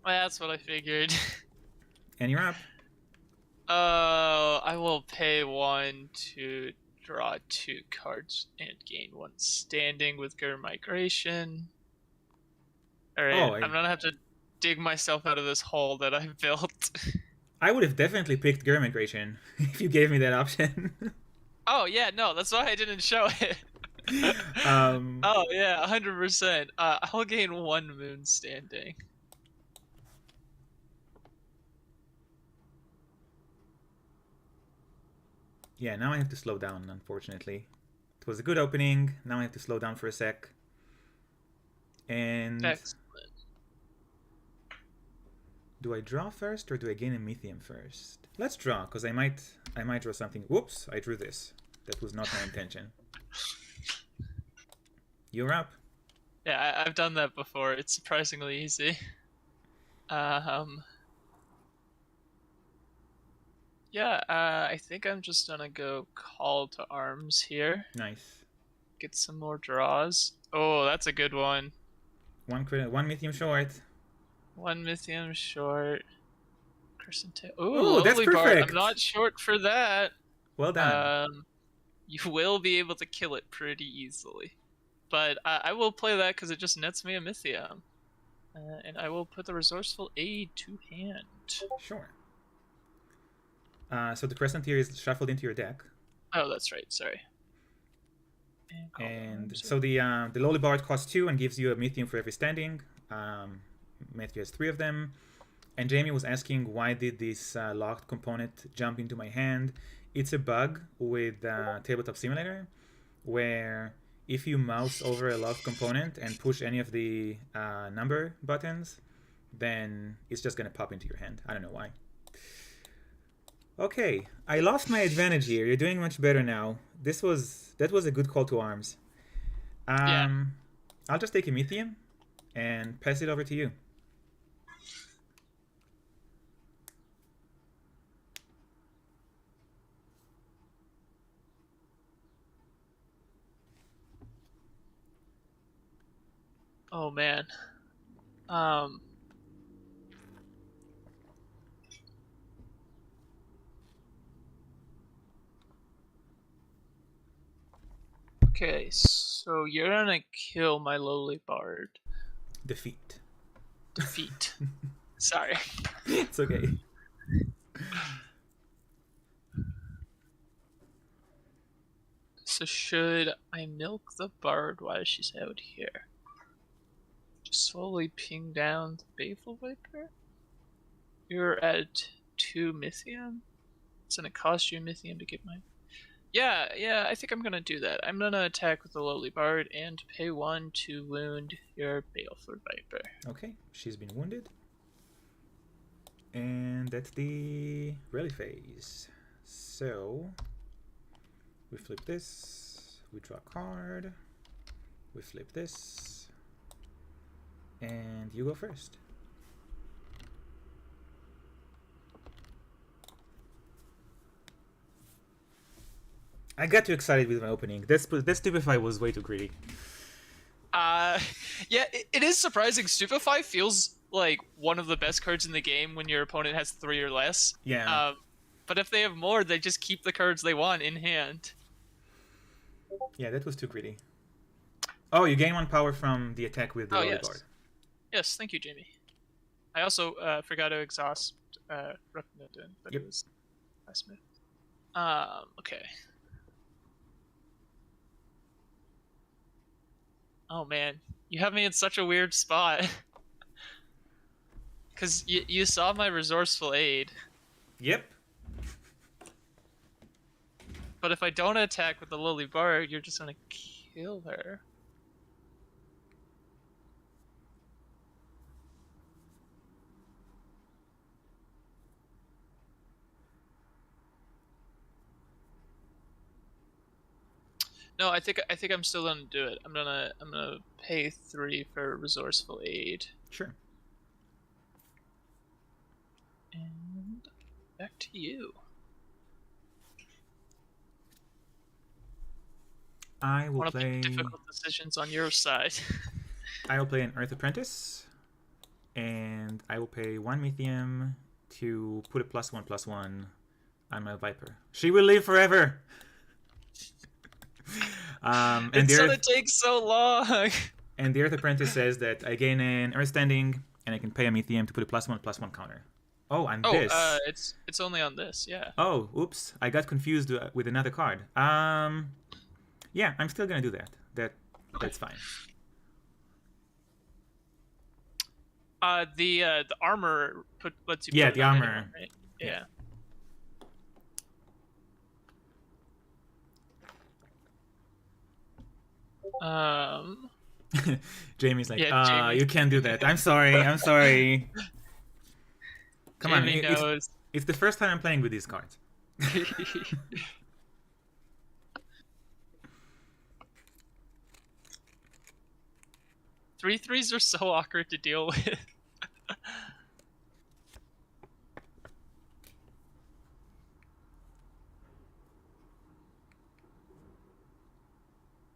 Well, that's what I figured.
And you're up.
I will pay 1 to draw 2 cards and gain 1 standing with Gur Migration. Alright, I'm gonna have to dig myself out of this hole that I built.
I would have definitely picked Gur Migration if you gave me that option.
Oh, yeah, no, that's why I didn't show it. Oh, yeah, 100%. I'll gain 1 moon standing.
Yeah, now I have to slow down, unfortunately. It was a good opening. Now I have to slow down for a sec. And...
Excellent.
Do I draw first or do I gain a Mythium first? Let's draw, because I might draw something. Whoops, I drew this. That was not my intention. You're up.
Yeah, I've done that before. It's surprisingly easy. Yeah, I think I'm just gonna go Call to Arms here.
Nice.
Get some more draws. Oh, that's a good one.
One Mythium short.
1 Mythium short. Crescent.
Oh, that's perfect.
Bard. I'm not short for that.
Well done.
You will be able to kill it pretty easily. But I will play that because it just nets me a Mythium. And I will put the Resourceful Aid to hand.
Sure. So the Crescent here is shuffled into your deck.
Oh, that's right. Sorry.
And so the Lowly Bard costs 2 and gives you a Mythium for every standing. Matthew has 3 of them. And Jamie was asking, why did this locked component jump into my hand? It's a bug with Tabletop Simulator, where if you mouse over a locked component and push any of the number buttons, then it's just going to pop into your hand. I don't know why. Okay, I lost my advantage here. You're doing much better now. That was a good call to arms.
Yeah.
I'll just take a Mythium and pass it over to you.
Oh man. Okay, so you're gonna kill my Lowly Bard.
Defeat.
Sorry.
It's okay.
So should I milk the Bard while she's out here? Just slowly ping down the Baleful Viper? You're at 2 Mythium? It's gonna cost you a Mythium to get mine. Yeah, I think I'm gonna do that. I'm gonna attack with the Lowly Bard and pay 1 to wound your Baleful Viper.
Okay, she's been wounded. And that's the rally phase. So we flip this, we draw a card, we flip this, and you go first. I got too excited with my opening. That Stupefy was way too greedy.
Yeah, it is surprising. Stupefy feels like one of the best cards in the game when your opponent has 3 or less.
Yeah.
But if they have more, they just keep the cards they want in hand.
Yeah, that was too greedy. Oh, you gain 1 power from the attack with the Lowly Bard.
Yes, thank you, Jamie. I also forgot to exhaust Ruknudin, but it was Smith. Okay. Oh man, you have me in such a weird spot. Because you saw my Resourceful Aid.
Yep.
But if I don't attack with the Lowly Bard, you're just gonna kill her. No, I think I'm still gonna do it. I'm gonna pay 3 for resourceful aid.
Sure.
And back to you.
I will
Want to
play.
make difficult decisions on your side.
I will play an Earth Apprentice, and I will pay 1 Mythium to put a +1/+1 on my Viper. She will live forever. And
It's
the
gonna
Earth,
take so long.
and the Earth Apprentice says that I gain an Earth standing, and I can pay a Mythium to put a +1/+1 counter. Oh, and
Oh,
this.
it's only on this, yeah.
Oh, oops! I got confused with another card. Yeah, I'm still gonna do that. That's fine.
The armor lets you.
Yeah,
put
the
it on
armor.
anyone, right? Yeah.
Jamie's like,
Yeah, Jamie.
you can't do that. I'm sorry. I'm sorry. Come on,
Jamie knows.
it's the first time I'm playing with these cards.
3/3s are so awkward to deal with.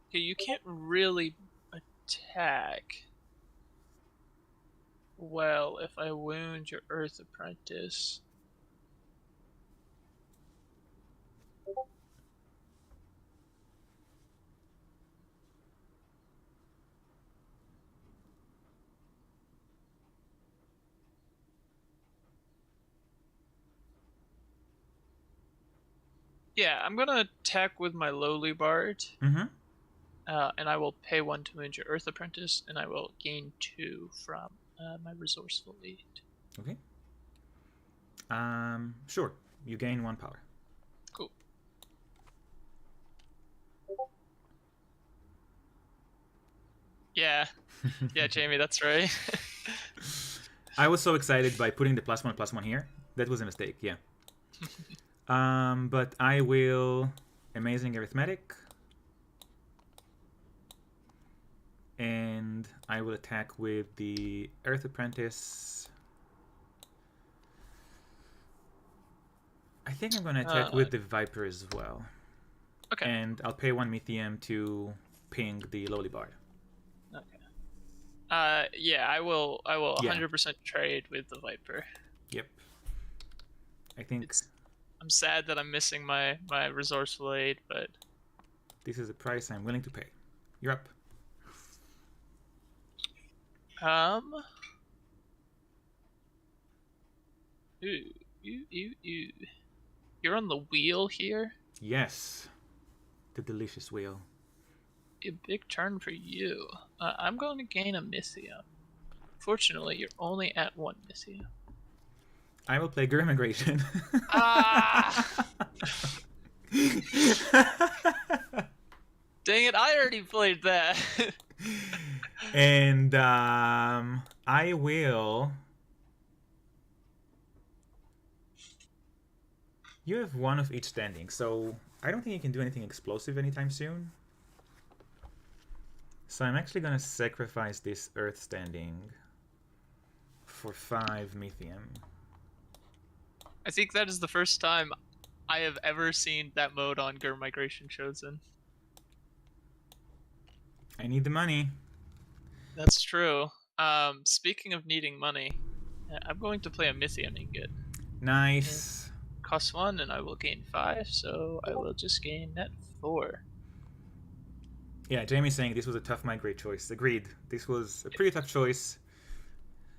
Okay, you can't really attack well if I wound your Earth Apprentice. Yeah, I'm gonna attack with my Lowly Bard.
Mm-hmm.
And I will pay 1 to wound your Earth Apprentice, and I will gain 2 from my Resourceful Aid.
Okay. Sure. You gain 1 power.
Cool. Yeah. Yeah, Jamie, that's right.
I was so excited by putting the +1/+1 here. That was a mistake, yeah. But I will Amazing Arithmetic. And I will attack with the Earth Apprentice. I think I'm going to attack with the Viper as well.
Okay.
And I'll pay 1 Mythium to ping the Lowly Bard.
Okay. Yeah, I will 100% trade with the Viper.
Yep. I think
I'm sad that I'm missing my Resourceful Aid, but
this is a price I'm willing to pay. You're up.
You're on the wheel here?
Yes. The delicious wheel.
A big turn for you. I'm going to gain a Mythium. Fortunately, you're only at 1 Mythium.
I will play Grim Migration.
Ah! Dang it, I already played that.
And I will... You have 1 of each standing, so I don't think you can do anything explosive anytime soon. So I'm actually going to sacrifice this Earth standing for 5 Mythium.
I think that is the first time I have ever seen that mode on Gur Migration chosen.
I need the money.
That's true. Speaking of needing money, I'm going to play a Mythium Ingot.
Nice.
Cost 1 and I will gain 5, so I will just gain net 4.
Yeah, Jamie's saying this was a tough migrate choice. Agreed. This was a pretty tough choice.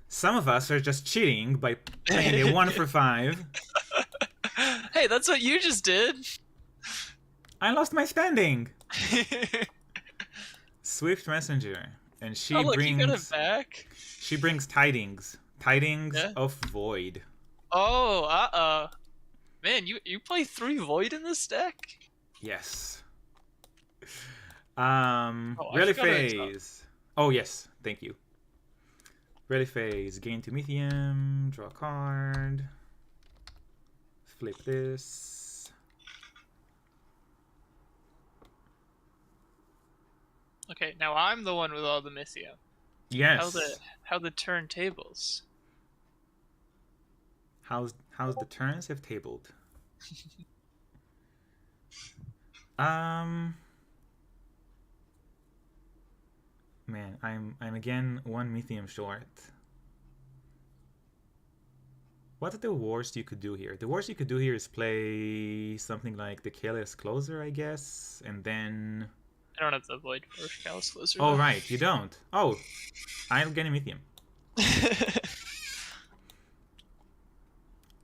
Some of us are just cheating by playing a 1 for 5.
Hey, that's what you just did.
I lost my standing. Swift Messenger, and she
look,
brings.
you got it back.
She brings tidings. Tidings of Void.
Oh, man, you play 3 Void in this deck?
Yes.
I
Rally
forgot I
phase. Oh yes, thank you. Rally phase. Gain 2 Mythium. Draw a card. Flip this.
Okay, now I'm the one with all the Mythium.
Yes.
How the turntables?
How's the turns have tabled? Um, man, I'm again one Mythium short. What's the worst you could do here? The worst you could do here is play something like the Chaos Closer, I guess, and then...
I don't have the Void for Callous Closer.
Oh,
though.
right, you don't. Oh, I'll get a Mythium.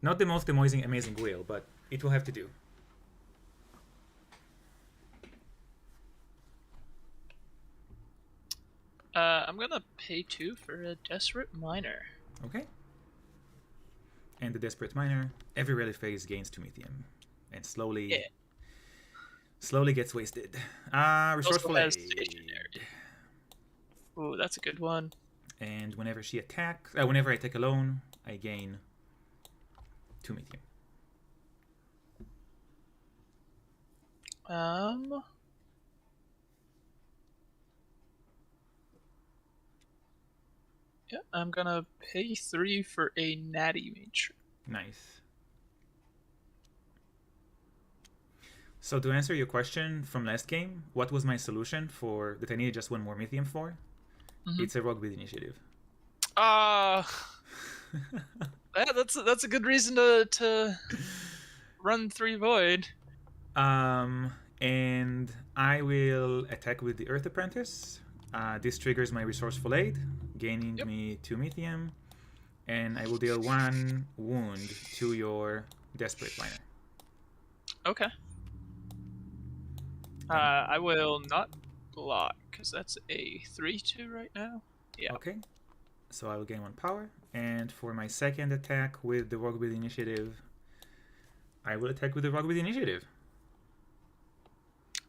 Not the most amazing wheel, but it will have to do.
I'm gonna pay 2 for a Desperate Miner.
Okay. And the Desperate Miner, every rally phase gains 2 Mythium. And slowly gets wasted. Resourceful Aid.
Ooh, that's a good one.
And whenever she attacks, whenever I take a loan, I gain 2 Mythium.
Yeah, I'm gonna pay 3 for a Natty Matron.
Nice. So to answer your question from last game, what was my solution for that I needed just 1 more Mythium for?
Mm-hmm.
It's a Rogue Bid Initiative.
That's a good reason to run 3 Void.
And I will attack with the Earth Apprentice. This triggers my Resourceful Aid, gaining me 2 Mythium. And I will deal 1 wound to your Desperate Miner.
Okay. I will not block, because that's a 3/2 right now. Yeah.
Okay. So I will gain 1 power. And for my second attack with the Rogue Bid Initiative, I will attack with the Rogue Bid Initiative.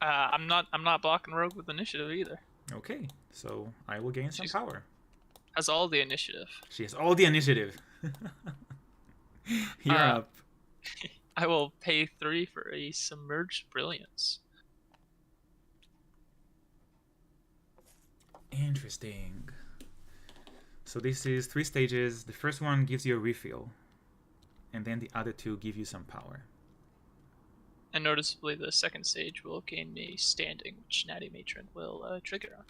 I'm not blocking Rogue with initiative either.
Okay, so I will gain some power.
Has all the initiative.
She has all the initiative. You're up.
I will pay 3 for a Submerged Brilliance.
Interesting. So this is 3 stages. The first one gives you a refill, and then the other 2 give you some power.
And noticeably, the second stage will gain me standing, which Natty Matron will trigger on.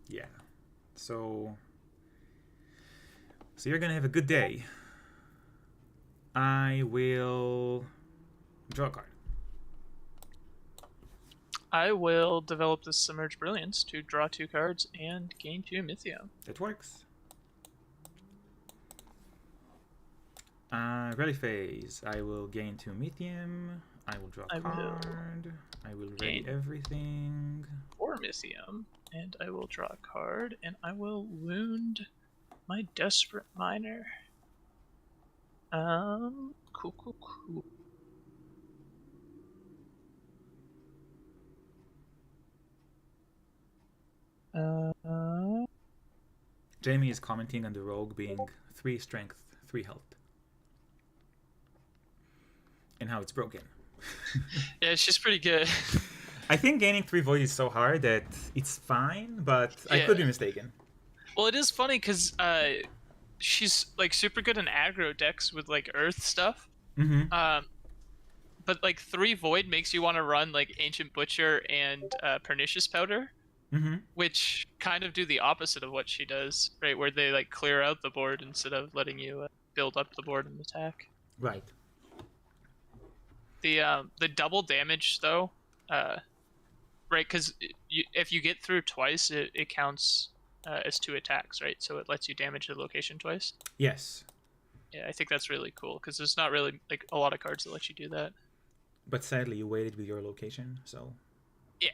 Yeah. So you're gonna have a good day. I will draw a card.
I will develop this Submerged Brilliance to draw 2 cards and gain 2 Mythium.
That works. Rally phase. I will gain 2 Mythium. I will draw a card. I will ready everything.
4 Mythium. And I will draw a card. And I will wound my Desperate Miner. Cool.
Jamie is commenting on the rogue being 3 strength, 3 health. And how it's broken.
Yeah, she's pretty good.
I think gaining 3 void is so hard that it's fine, but I could be mistaken.
Well, it is funny because she's like super good in aggro decks with like earth stuff.
Mm-hmm.
But like 3 void makes you want to run like Ancient Butcher and Pernicious Powder, which kind of do the opposite of what she does, right? Where they like clear out the board instead of letting you build up the board and attack.
Right.
The double damage though, right? Because if you get through twice, it counts as 2 attacks, right? So it lets you damage the location twice.
Yes.
Yeah, I think that's really cool because there's not really like a lot of cards that let you do that.
But sadly, you waited with your location, so.
Yeah.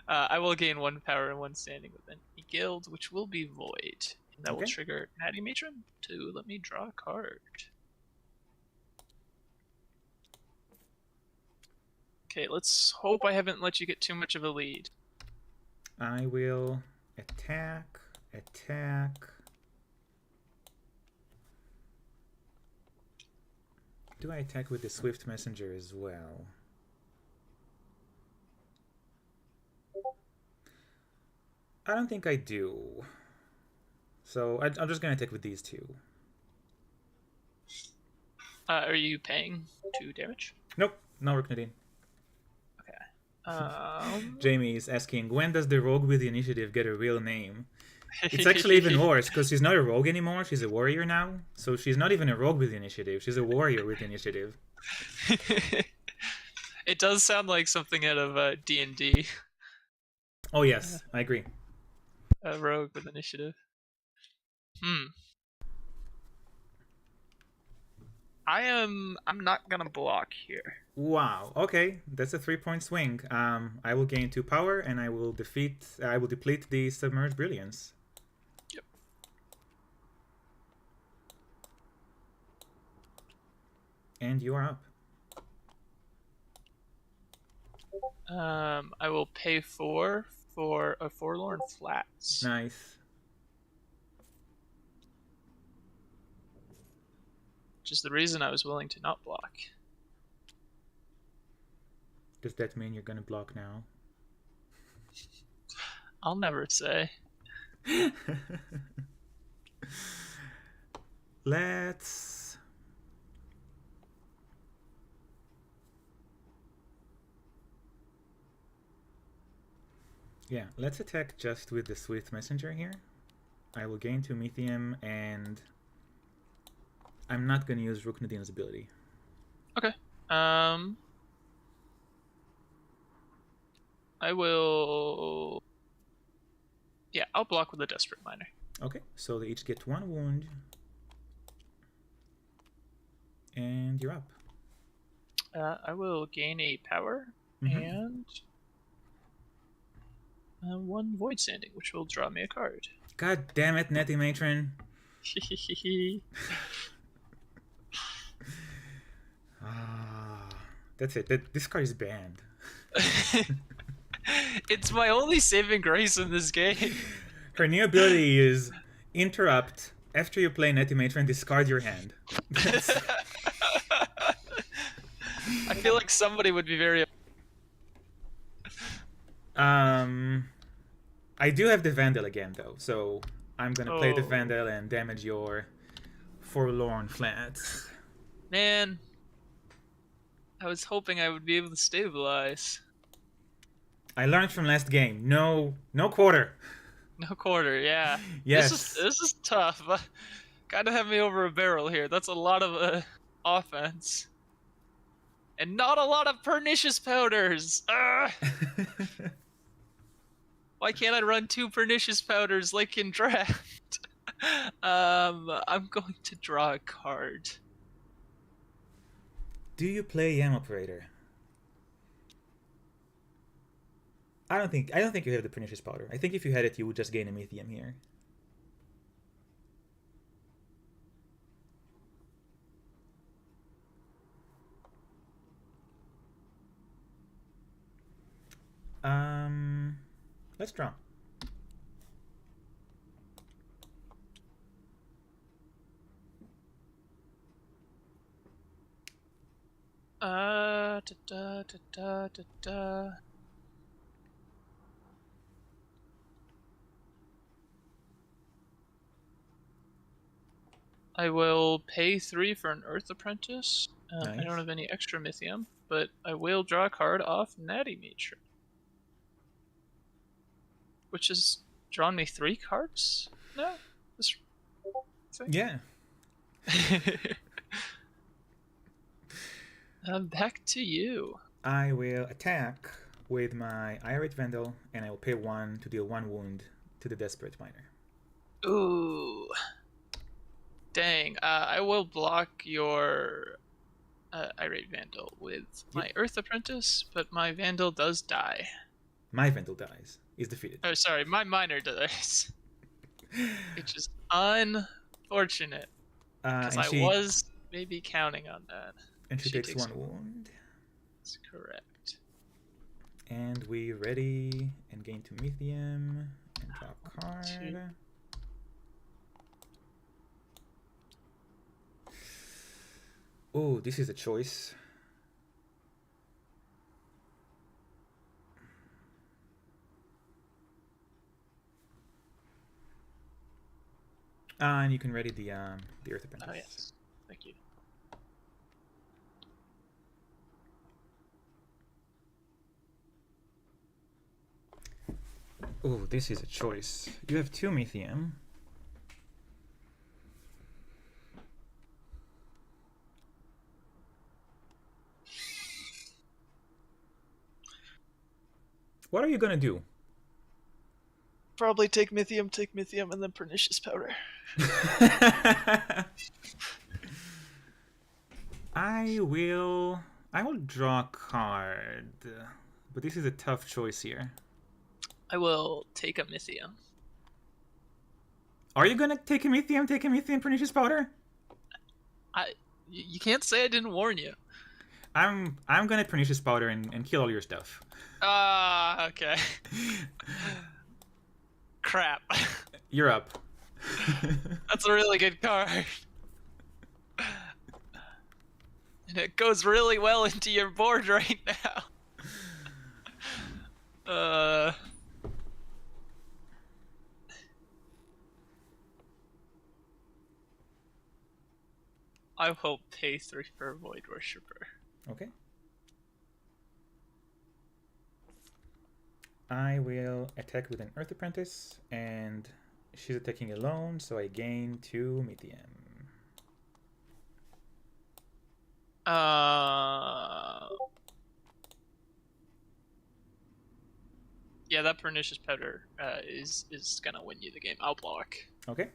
I will gain 1 power and 1 standing with any guild, which will be void, and that will trigger Natty Matron to let me draw a card. Okay, let's hope I haven't let you get too much of a lead.
I will attack. Do I attack with the Swift Messenger as well? I don't think I do. So I'm just gonna attack with these two.
Are you paying 2 damage?
Nope, no Rook Nadine.
Okay.
Jamie is asking, when does the rogue with the initiative get a real name? It's actually even worse, because she's not a rogue anymore, she's a warrior now. So she's not even a rogue with the initiative, she's a warrior with the initiative.
It does sound like something out of D&D.
Oh yes, I agree.
A rogue with initiative. I'm not gonna block here.
Wow, okay, that's a 3-point swing. I will gain 2 power, and I will deplete the Submerged Brilliance.
Yep.
And you are up.
I will pay 4 for a Forlorn Flats.
Nice.
Which is the reason I was willing to not block.
Does that mean you're gonna block now?
I'll never say.
Let's... Yeah, let's attack just with the Swift Messenger here. I will gain 2 Methium, and I'm not going to use Rook Nadine's ability.
Okay. I will... Yeah, I'll block with a Desperate Miner.
Okay, so they each get 1 wound. And you're up.
I will gain a power and 1 Void Sanding, which will draw me a card.
God damn it, Nettie Matron. That's it. This card is banned.
It's my only saving grace in this game.
Her new ability is interrupt. After you play Nettie Matron, discard your hand.
I feel like somebody would be very...
I do have the Vandal again, though, so I'm gonna play the Vandal and damage your Forlorn Flats.
Man, I was hoping I would be able to stabilize.
I learned from last game. No quarter.
No quarter, yeah.
Yes.
This is tough. Kind of have me over a barrel here. That's a lot of offense. And not a lot of Pernicious Powders. Why can't I run 2 Pernicious Powders like in draft? I'm going to draw a card.
Do you play Yam Operator? I don't think you have the Pernicious Powder. I think if you had it, you would just gain a Methium here. Let's draw.
I will pay 3 for an Earth Apprentice.
Nice.
I don't have any extra Mythium, but I will draw a card off Natty Matron. Which has drawn me 3 cards? No? This thing?
Yeah.
Back to you.
I will attack with my Irate Vandal, and I will pay 1 to deal 1 wound to the Desperate Miner.
Ooh. Dang. I will block your Irate Vandal with my Earth Apprentice, but my Vandal does die.
My Vandal dies. Is defeated.
Oh, sorry. My Miner dies. Which is unfortunate. Because I was maybe counting on that.
And she takes 1 wound.
That's correct.
And we ready and gain 2 Methium and draw a card. Oh, this is a choice. And you can ready the Earth Apprentice.
Oh yes, thank you.
Oh, this is a choice. You have 2 Mythium. What are you gonna do?
Probably take Mythium, and then Pernicious Powder.
I will draw a card, but this is a tough choice here.
I will take a Mythium.
Are you gonna take a Mythium, Pernicious Powder?
You can't say I didn't warn you.
I'm gonna Pernicious Powder and kill all your stuff.
Okay. Crap.
You're up.
That's a really good card. And it goes really well into your board right now. I will pay 3 for Void Worshipper.
Okay. I will attack with an Earth Apprentice, and she's attacking alone, so I gain 2 Mythium.
Yeah, that Pernicious Powder is gonna win you the game. I'll block.
Okay.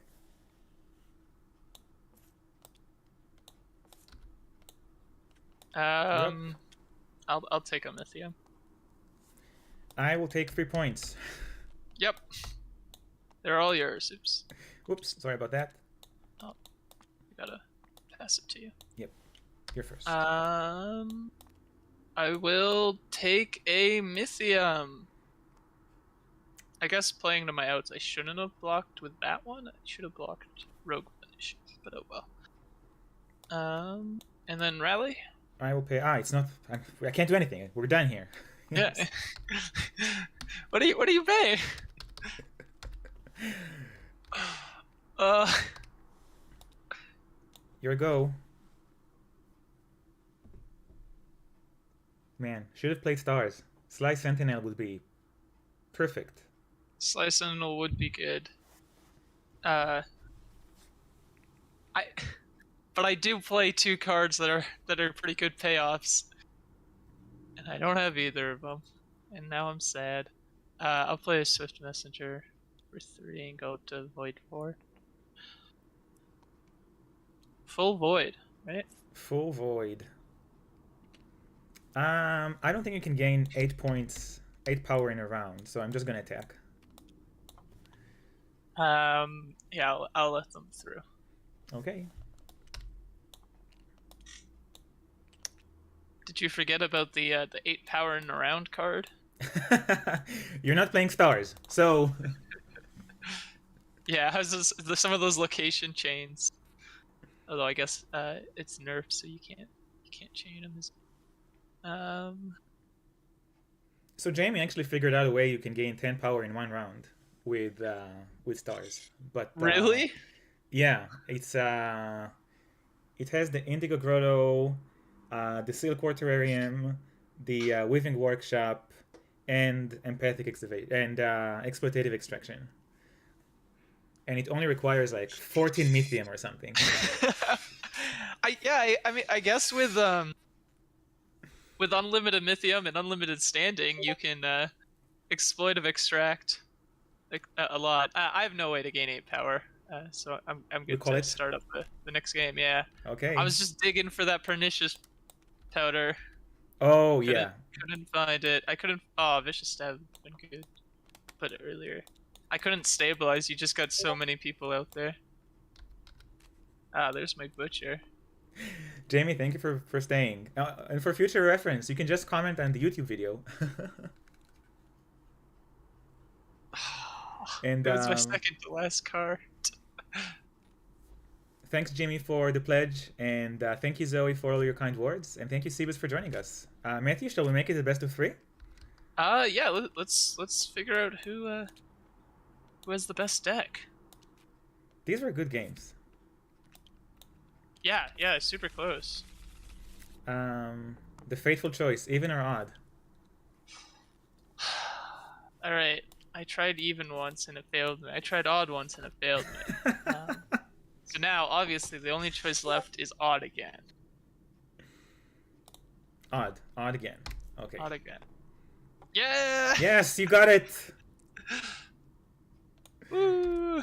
I'll take a Mythium.
I will take 3 points.
Yep. They're all yours. Oops.
Whoops, sorry about that.
Oh, I gotta pass it to you.
Yep, you're first.
I will take a Mythium. I guess playing to my outs, I shouldn't have blocked with that one. I should have blocked Rogue Finish, but oh well. And then Rally?
I will pay. It's not. I can't do anything. We're done here.
Yes. Yeah. What do you pay?
Your go. Man, should have played stars. Slice Sentinel would be perfect.
Slice Sentinel would be good. But I do play 2 cards that are pretty good payoffs, and I don't have either of them, and now I'm sad. I'll play a Swift Messenger for 3 and go to Void 4. Full Void, right?
Full Void. I don't think you can gain 8 points, 8 power in a round, so I'm just gonna attack.
Yeah, I'll let them through.
Okay.
Did you forget about the 8 power in a round card?
You're not playing stars, so.
Yeah, how's some of those location chains? Although I guess it's nerfed, so you can't chain them.
So Jamie actually figured out a way you can gain 10 power in 1 round with stars. But
really?
Yeah, it's it has the Indigo Grotto, the Silk Terrarium, the Weaving Workshop, and Empathic and Exploitative Extraction. And it only requires like 14 Mythium or something.
I mean, I guess with unlimited Mythium and unlimited standing, you can exploitive extract like a lot. I have no way to gain 8 power, so I'm good to start up the next game. Yeah.
Okay.
I was just digging for that Pernicious Powder.
Oh yeah.
Couldn't find it. I couldn't. Oh, Vicious Stab would been good. Put it earlier. I couldn't stabilize. You just got so many people out there. There's my Butcher.
Jamie, thank you for staying. And for future reference, you can just comment on the YouTube video. And
it was my second to last card.
Thanks, Jimmy, for the pledge, and thank you, Zoe, for all your kind words, and thank you, Sebas, for joining us. Matthew, shall we make it the best of 3?
Yeah. Let's figure out who has the best deck.
These were good games.
Yeah, it's super close.
The fateful choice, even or odd?
All right, I tried even once and it failed me. I tried odd once and it failed me. So now, obviously, the only choice left is odd again.
Odd again. Okay.
Odd again. Yeah!
Yes, you got it!
Woo!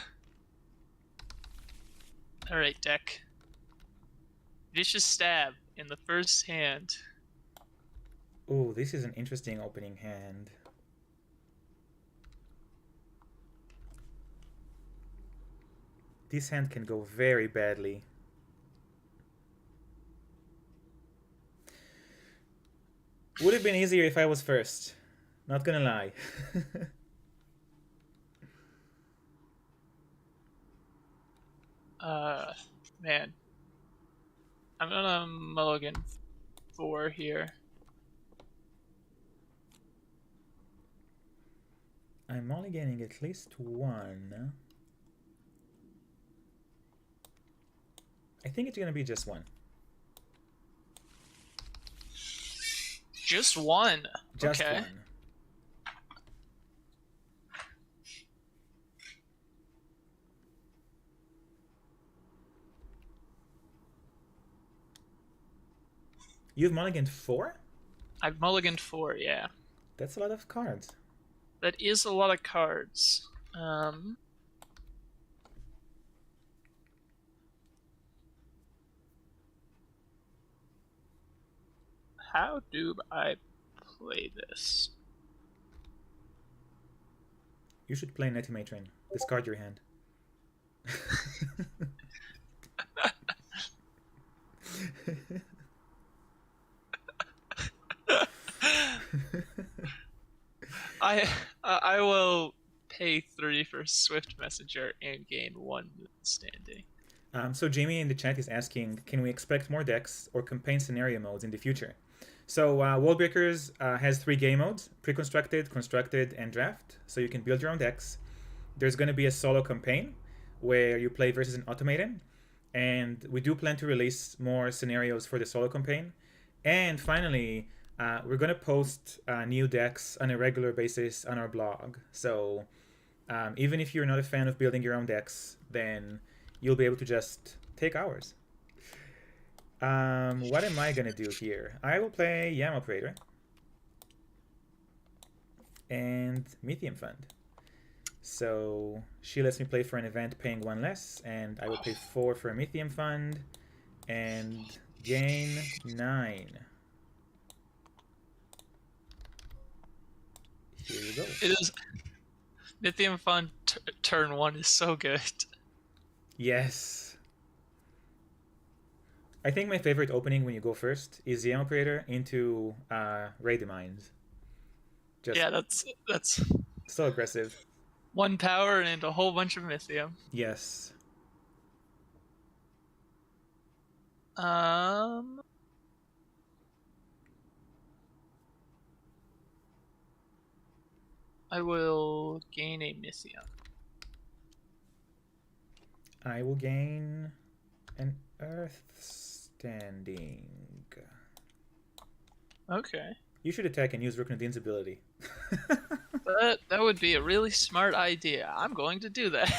Alright, deck. Vicious Stab in the first hand.
Ooh, this is an interesting opening hand. This hand can go very badly. Would have been easier if I was first. Not gonna lie.
Man. I'm gonna mulligan 4 here.
I'm only getting at least one. I think it's gonna be just one.
Just one?
Just
okay.
one. You've mulliganed 4?
I've mulliganed 4, yeah.
That's a lot of cards.
That is a lot of cards. How do I play this?
You should play Netty Matron. Discard your hand.
I will pay 3 for Swift Messenger and gain 1 standing.
So Jamie in the chat is asking, can we expect more decks or campaign scenario modes in the future? So Worldbreakers has 3 game modes: pre-constructed, constructed, and draft. So you can build your own decks. There's going to be a solo campaign where you play versus an automaton. And we do plan to release more scenarios for the solo campaign. And finally, we're going to post new decks on a regular basis on our blog. So even if you're not a fan of building your own decks, then you'll be able to just take ours. What am I going to do here? I will play Yam Operator and Mithium Fund. So she lets me play for an event paying 1 less, and I will pay 4 for a Mithium Fund and gain 9. Here you go.
It is. Mithium Fund turn 1 is so good.
Yes. I think my favorite opening when you go first is Yam Operator into Raid the Mines.
Yeah, that's
so aggressive.
1 power and a whole bunch of Mithium.
Yes.
I will gain a Mithium.
I will gain an Earth Standing.
Okay.
You should attack and use Ruknadin's ability.
That would be a really smart idea. I'm going to do that.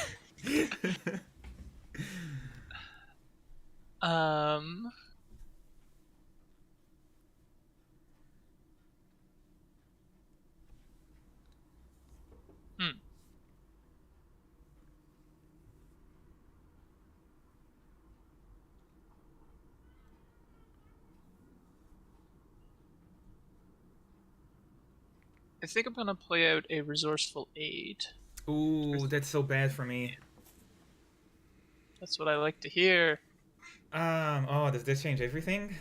I think I'm gonna play out a Resourceful Aid.
Ooh, that's so bad for me.
That's what I like to hear.
Oh, does this change everything?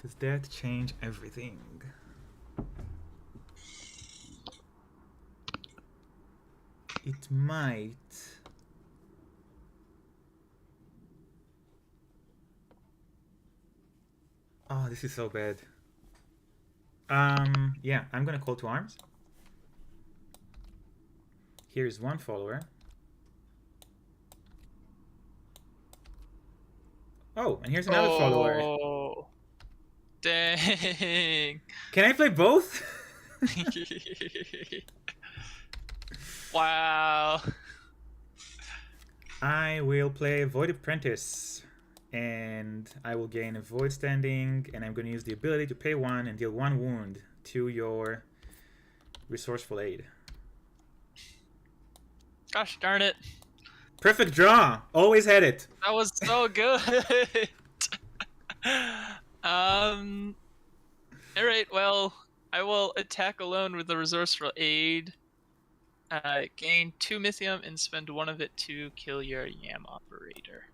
Does that change everything? It might. Oh, this is so bad. Yeah, I'm gonna call to arms. Here's one follower. Oh, and here's another follower.
Oh, dang.
Can I play both?
Wow.
I will play Void Apprentice, and I will gain a Void standing, and I'm going to use the ability to pay 1 and deal 1 wound to your Resourceful Aid.
Gosh darn it.
Perfect draw! Always had it!
That was so good. Alright, well, I will attack alone with the Resourceful Aid. Gain 2 Mythium and spend 1 of it to kill your Yam Operator.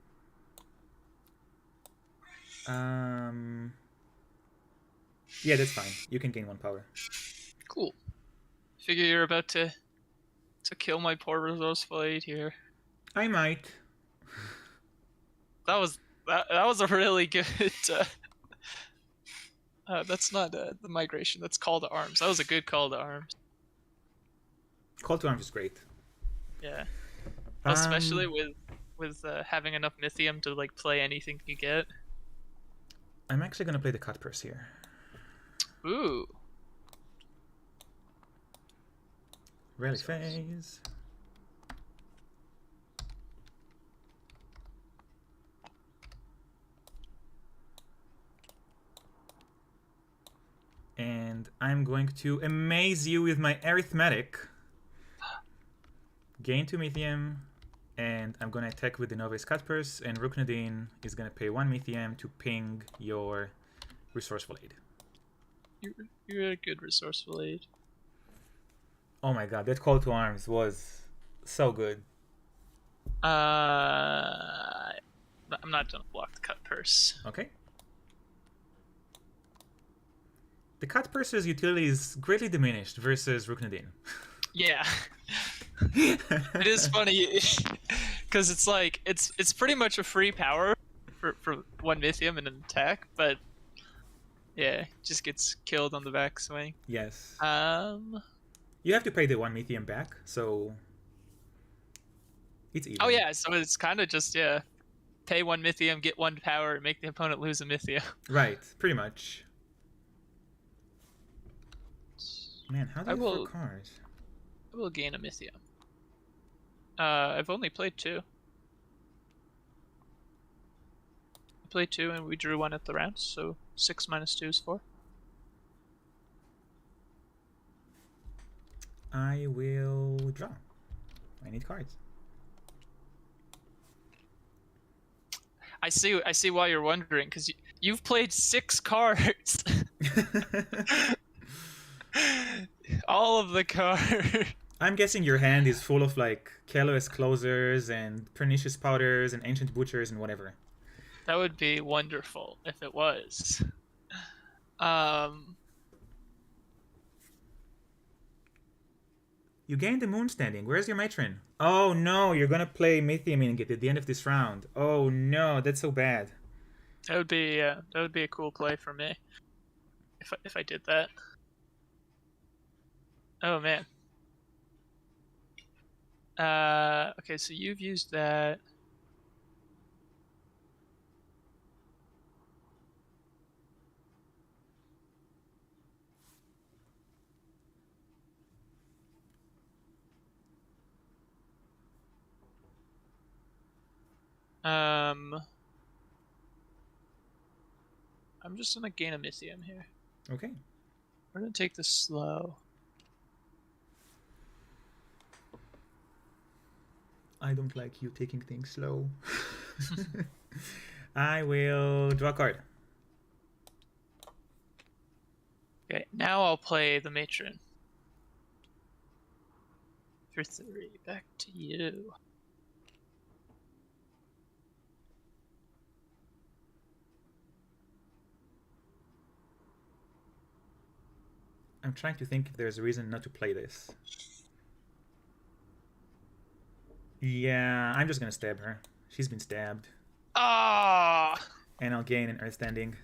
Yeah, that's fine. You can gain 1 power.
Cool. Figure you're about to kill my poor Resourceful Aid here.
I might.
That was a really good. That's not the migration. That's call to arms. That was a good call to arms.
Call to arms is great.
Yeah, especially with having enough Mythium to like play anything you get.
I'm actually gonna play the cut purse here.
Ooh.
Rally phase. And I'm going to amaze you with my arithmetic. Gain 2 Mythium, and I'm going to attack with the Novice Cutpurse, and Ruknadin is going to pay 1 Mythium to ping your Resourceful Aid.
You're a good Resourceful Aid.
Oh my god, that call to arms was so good.
I'm not gonna block the cut purse.
Okay. The cut purse's utility is greatly diminished versus Ruknadin.
Yeah. It is funny because it's like it's pretty much a free power for 1 Mythium and an attack, but yeah, just gets killed on the back swing.
Yes.
You
have to pay the 1 Mythium back, so it's even.
Oh yeah, so it's kind of just pay 1 Mythium, get 1 power, and make the opponent lose a Mythium.
Right, pretty much. Man, how do you draw cards?
I will gain a Mythium. I've only played 2. I played 2 and we drew 1 at the round, so 6 minus 2 is 4.
I will draw. I need cards.
I see why you're wondering, because you've played 6 cards. All of the cards.
I'm guessing your hand is full of like Kelos Closers and Pernicious Powders and Ancient Butchers and whatever.
That would be wonderful if it was.
You gained the Moon Standing. Where's your Matron? Oh no, you're gonna play Mythium Ingot at the end of this round. Oh no, that's so bad.
That would be a cool play for me. If I did that. Oh man. Okay, so you've used that. I'm just gonna gain a Mythium here.
Okay.
We're gonna take this slow.
I don't like you taking things slow. I will draw a card.
Okay, now I'll play the Matron. For 3, back to you.
I'm trying to think if there's a reason not to play this. Yeah, I'm just gonna stab her. She's been stabbed.
Ah!
And I'll gain an Earth Standing.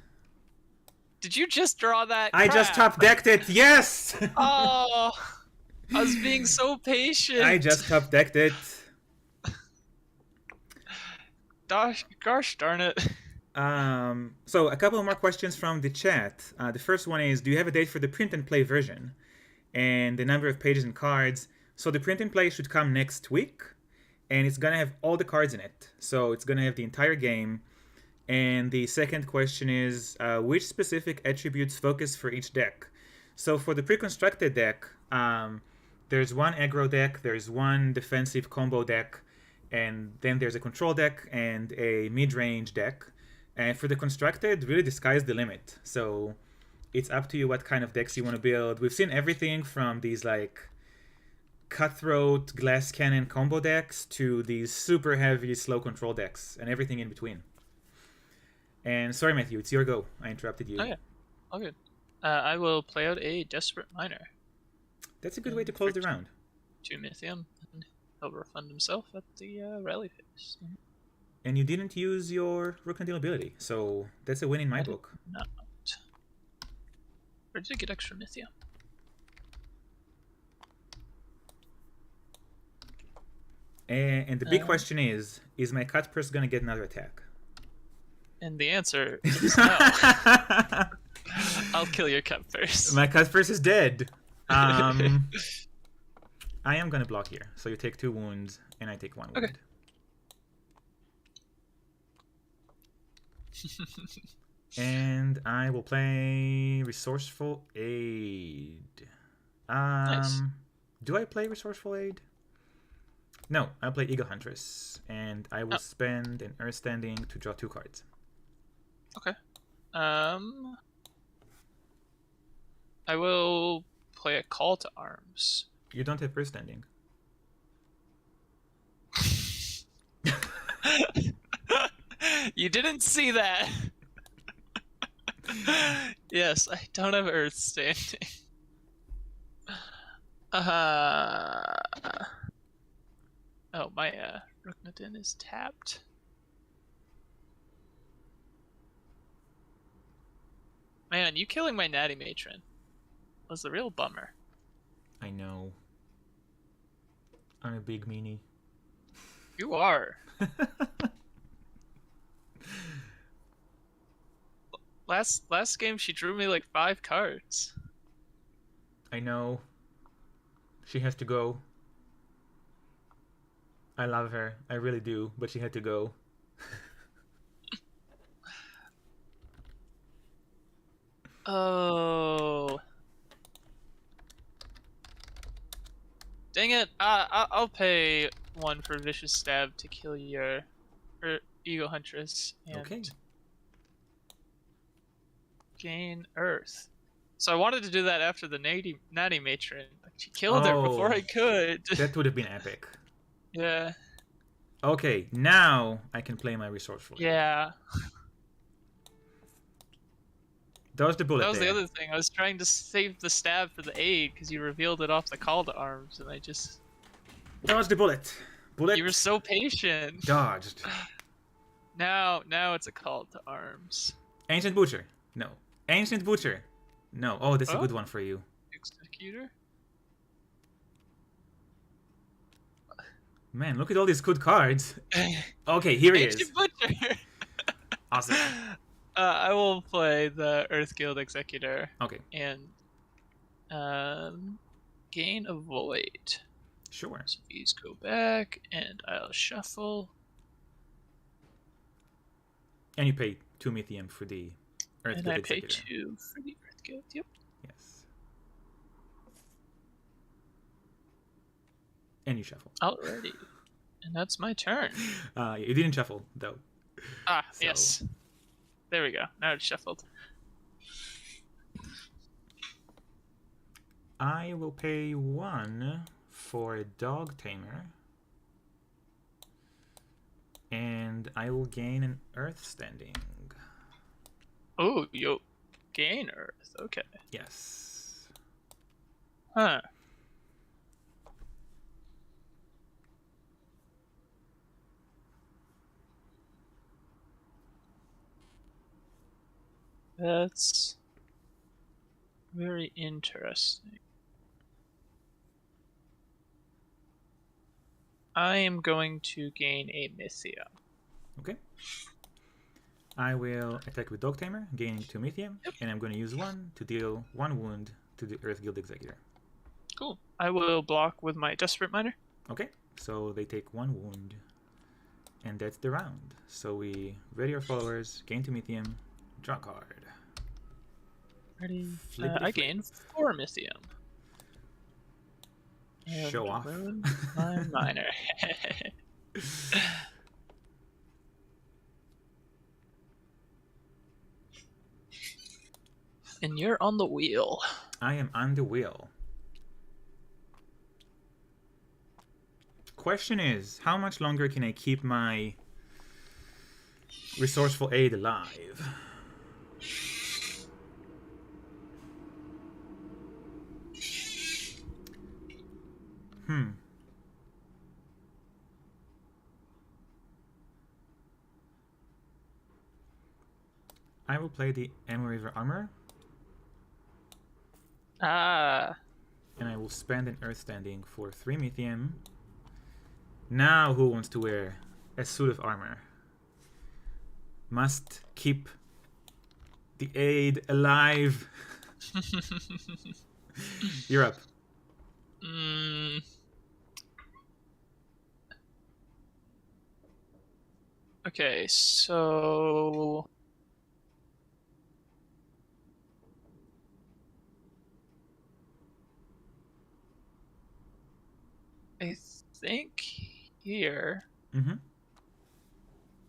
Did you just draw that?
I just top decked it. Yes.
Oh. I was being so patient.
I just top decked it.
Gosh darn it.
So a couple more questions from the chat. The first one is, do you have a date for the print and play version? And the number of pages and cards. So the print and play should come next week, and it's gonna have all the cards in it. So it's gonna have the entire game. And the second question is, which specific attributes focus for each deck? So for the pre-constructed deck, there's one aggro deck, there's one defensive combo deck, and then there's a control deck and a mid-range deck. And for the constructed, really the sky's the limit. So it's up to you what kind of decks you want to build. We've seen everything from these like cutthroat glass cannon combo decks to these super heavy slow control decks and everything in between. And sorry, Matthew, it's your go. I interrupted you.
Oh yeah, all good. I will play out a Desperate Miner.
That's a good way to close the round.
2 Mythium, and he'll refund himself at the rally phase.
And you didn't use your Rook and Deal ability, so that's a win in my book.
Not. Where did I get extra Mythium?
And the big question is my cut purse gonna get another attack?
And the answer is no. I'll kill your cut first.
My cut purse is dead. I am gonna block here, so you take 2 wounds and I take 1 wound.
Okay.
And I will play Resourceful Aid.
Nice.
Do I play Resourceful Aid? No, I'll play Eagle Huntress, and I will spend an Earth Standing to draw 2 cards.
Okay. I will play a Call to Arms.
You don't have Earth Standing.
You didn't see that. Yes, I don't have Earth Standing. Oh, my Ruknadin is tapped. Man, you killing my Natty Matron was the real bummer.
I know. I'm a big meanie.
You are. Last game she drew me like 5 cards.
I know. She has to go. I love her. I really do, but she had to go.
Oh. Dang it. I'll pay 1 for Vicious Stab to kill your Eagle Huntress. And
Okay.
gain Earth. So I wanted to do that after the Natty Matron, but she killed her before I could.
That would have been epic.
Yeah.
Okay, now I can play my Resourceful Aid.
Yeah.
Dodge the bullet.
That was
there.
the other thing. I was trying to save the stab for the aid because you revealed it off the Call to Arms, and I just...
Dodge the bullet. Bullet.
You were so patient.
Dodged.
Now it's a Call to Arms.
Ancient Butcher. No. Ancient Butcher. No. Oh, that's a
Oh?
good one for you.
Executor?
Man, look at all these good cards. Okay, here he is.
Ancient Butcher!
Awesome.
I will play the Earth Guild Executor
Okay,
and gain a Void.
sure.
So these go back, and I'll shuffle.
And you pay 2 Mythium for the Earth
And
Guild
I pay
Executor.
2 for the Earth Guild. Yep.
Yes. And you shuffle.
Alrighty. And that's my turn.
You didn't shuffle, though.
Ah,
So-
yes. There we go. Now it's shuffled.
I will pay 1 for a Dog Tamer. And I will gain an Earth Standing.
Oh, yo. Gain Earth. Okay.
Yes.
Huh. That's very interesting. I am going to gain a Mythia.
Okay. I will attack with Dog Tamer, gaining 2 Mythium, and I'm going to use 1 to deal 1 wound to the Earth Guild Executor.
Cool. I will block with my Desperate Miner.
Okay, so they take 1 wound. And that's the round. So we ready our followers, gain 2 Mythium, draw a card.
Ready? I gain 4 Mythium.
Show off.
My miner. And you're on the wheel.
I am on the wheel. Question is, how much longer can I keep my resourceful aid alive? I will play the Ammo River Armor.
Ah.
And I will spend an Earth Standing for 3 Mythium. Now who wants to wear a suit of armor? Must keep the aid alive. You're up.
Okay, so... I think here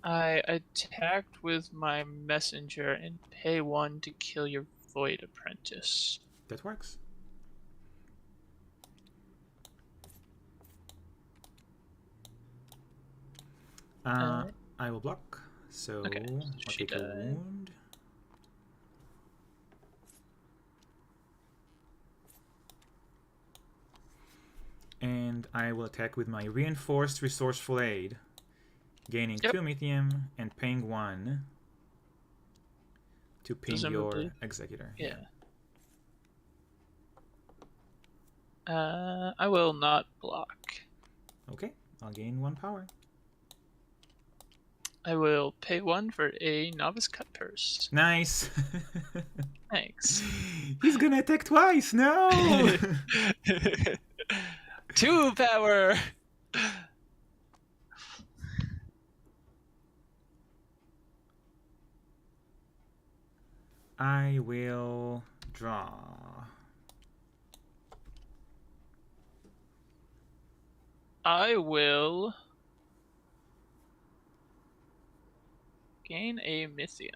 I attacked with my messenger and pay 1 to kill your Void Apprentice.
That works. I will block, so
okay,
I'll take a wound. And I will attack with my Reinforced Resourceful Aid, gaining 2 Mythium and paying 1 to ping your Executor.
Yeah. I will not block.
Okay, I'll gain 1 power.
I will pay 1 for a Novice Cut Purse.
Nice.
Thanks.
He's gonna attack twice. No.
2 power.
I will draw.
I will gain a Mythium.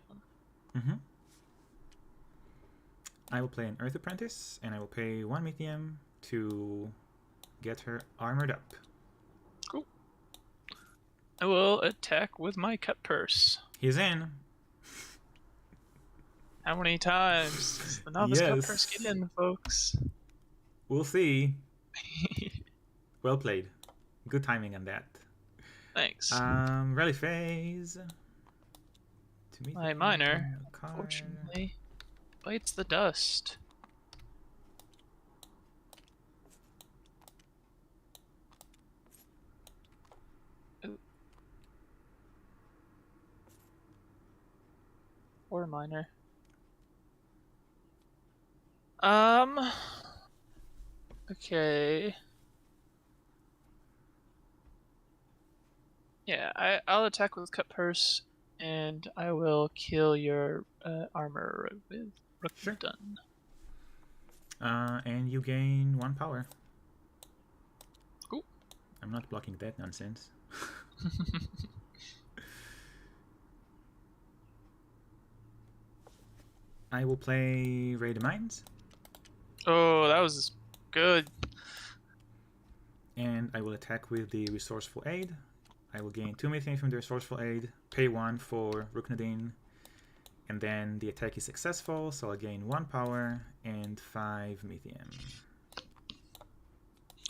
I will play an Earth Apprentice, and I will pay 1 Mythium to get her armored up.
Cool. I will attack with my Cut Purse.
He's in.
How many times does the Novice Cut Purse get in, folks?
We'll see. Well played. Good timing on that.
Thanks.
Rally phase.
My miner, unfortunately, bites the dust. Ooh. Or miner. Okay. Yeah, I'll attack with Cut Purse, and I will kill your armor with Rook Done.
And you gain 1 power.
Cool.
I'm not blocking that nonsense. I will play Raid the Mines.
Oh, that was good.
And I will attack with the Resourceful Aid. I will gain 2 Mythium from the Resourceful Aid, pay 1 for Ruknadin, and then the attack is successful, so I'll gain 1 power and 5 Mythium.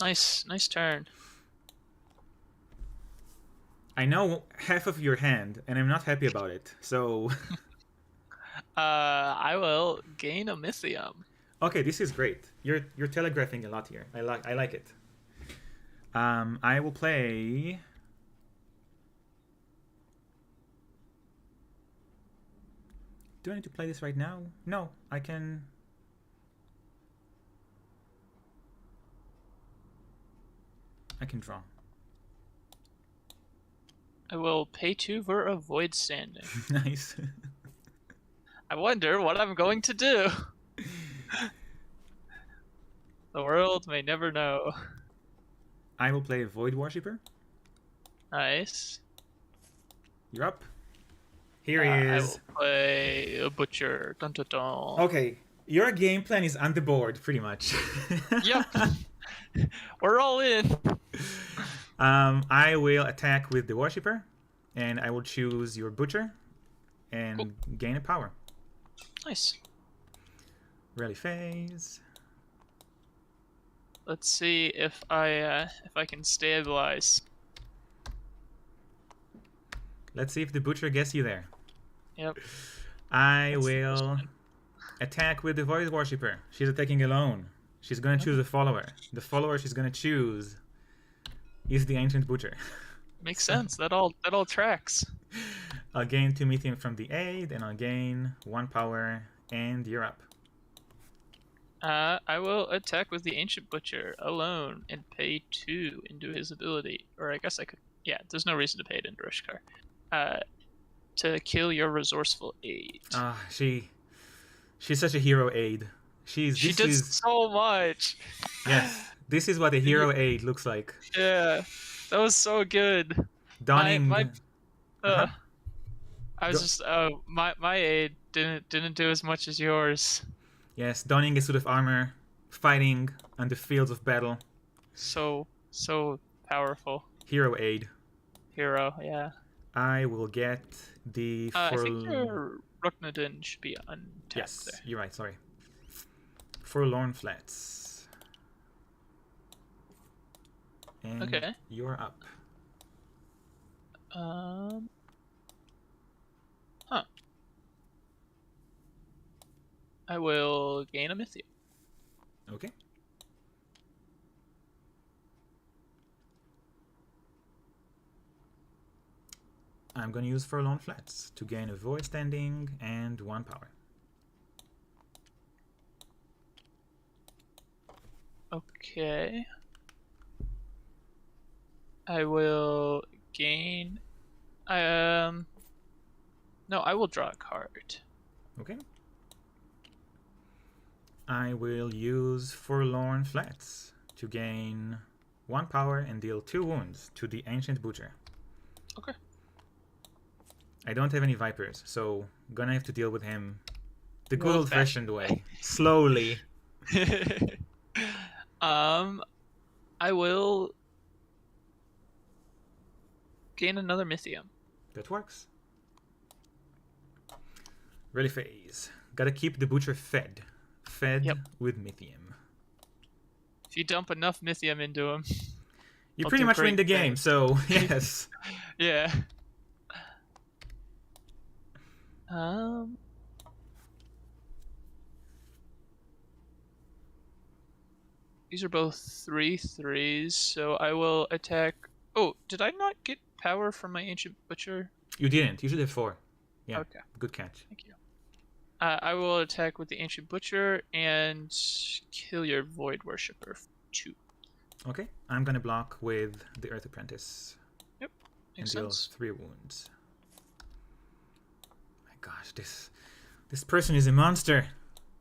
Nice turn.
I know half of your hand, and I'm not happy about it, so...
I will gain a Mythium.
Okay, this is great. You're telegraphing a lot here. I like it. I will play. Do I need to play this right now? No, I can. I can draw.
I will pay 2 for avoid standing.
Nice.
I wonder what I'm going to do. The world may never know.
I will play Void Worshipper.
Nice.
You're up. Here he
I
is.
will play a butcher. Dun, dun, dun.
Okay, your game plan is on the board, pretty much.
Yep. We're all in.
I will attack with the Worshipper, and I will choose your Butcher, and gain a power.
Nice.
Rally phase.
Let's see if I can stabilize.
Let's see if the Butcher gets you there.
Yep.
I will attack with the Void Worshipper. She's attacking alone. She's gonna choose a follower. The follower she's gonna choose is the Ancient Butcher.
Makes sense. That all tracks.
I'll gain 2 Methium from the aid, and I'll gain 1 power, and you're up.
I will attack with the Ancient Butcher alone and pay 2 into his ability. Or I guess I could. Yeah, there's no reason to pay it into Rishkar. To kill your resourceful aid.
She's such a hero aid. She
does so much.
Yes, this is what a hero aid looks like.
Yeah, that was so good.
Donning.
I was just my aid didn't do as much as yours.
Yes, donning a suit of armor, fighting on the fields of battle.
So powerful.
Hero aid.
Hero, yeah.
I will get the.
I think your Ruknadin should be untapped.
Yes,
there.
you're right. Sorry. Forlorn Flats. And
okay.
You're up.
I will gain a Mythium.
Okay. I'm going to use Forlorn Flats to gain a Void Standing and 1 power.
Okay. I will gain. No, I will draw a card.
Okay. I will use Forlorn Flats to gain 1 power and deal 2 wounds to the Ancient Butcher.
Okay.
I don't have any Vipers, so gonna have to deal with him the good old-fashioned way. Slowly.
I will gain another Mythium.
That works. Rally phase. Gotta keep the Butcher fed. Fed with Mythium.
If you dump enough Mythium into him,
you pretty much win the game, so yes.
Yeah. These are both 3/3s, so I will attack. Oh, did I not get power from my Ancient Butcher?
You didn't. You should have 4. Yeah.
Okay.
Good catch.
Thank you. I will attack with the Ancient Butcher and kill your Void Worshipper for 2.
Okay. I'm gonna block with the Earth Apprentice.
Yep.
And deals 3 wounds. My gosh, this person is a monster.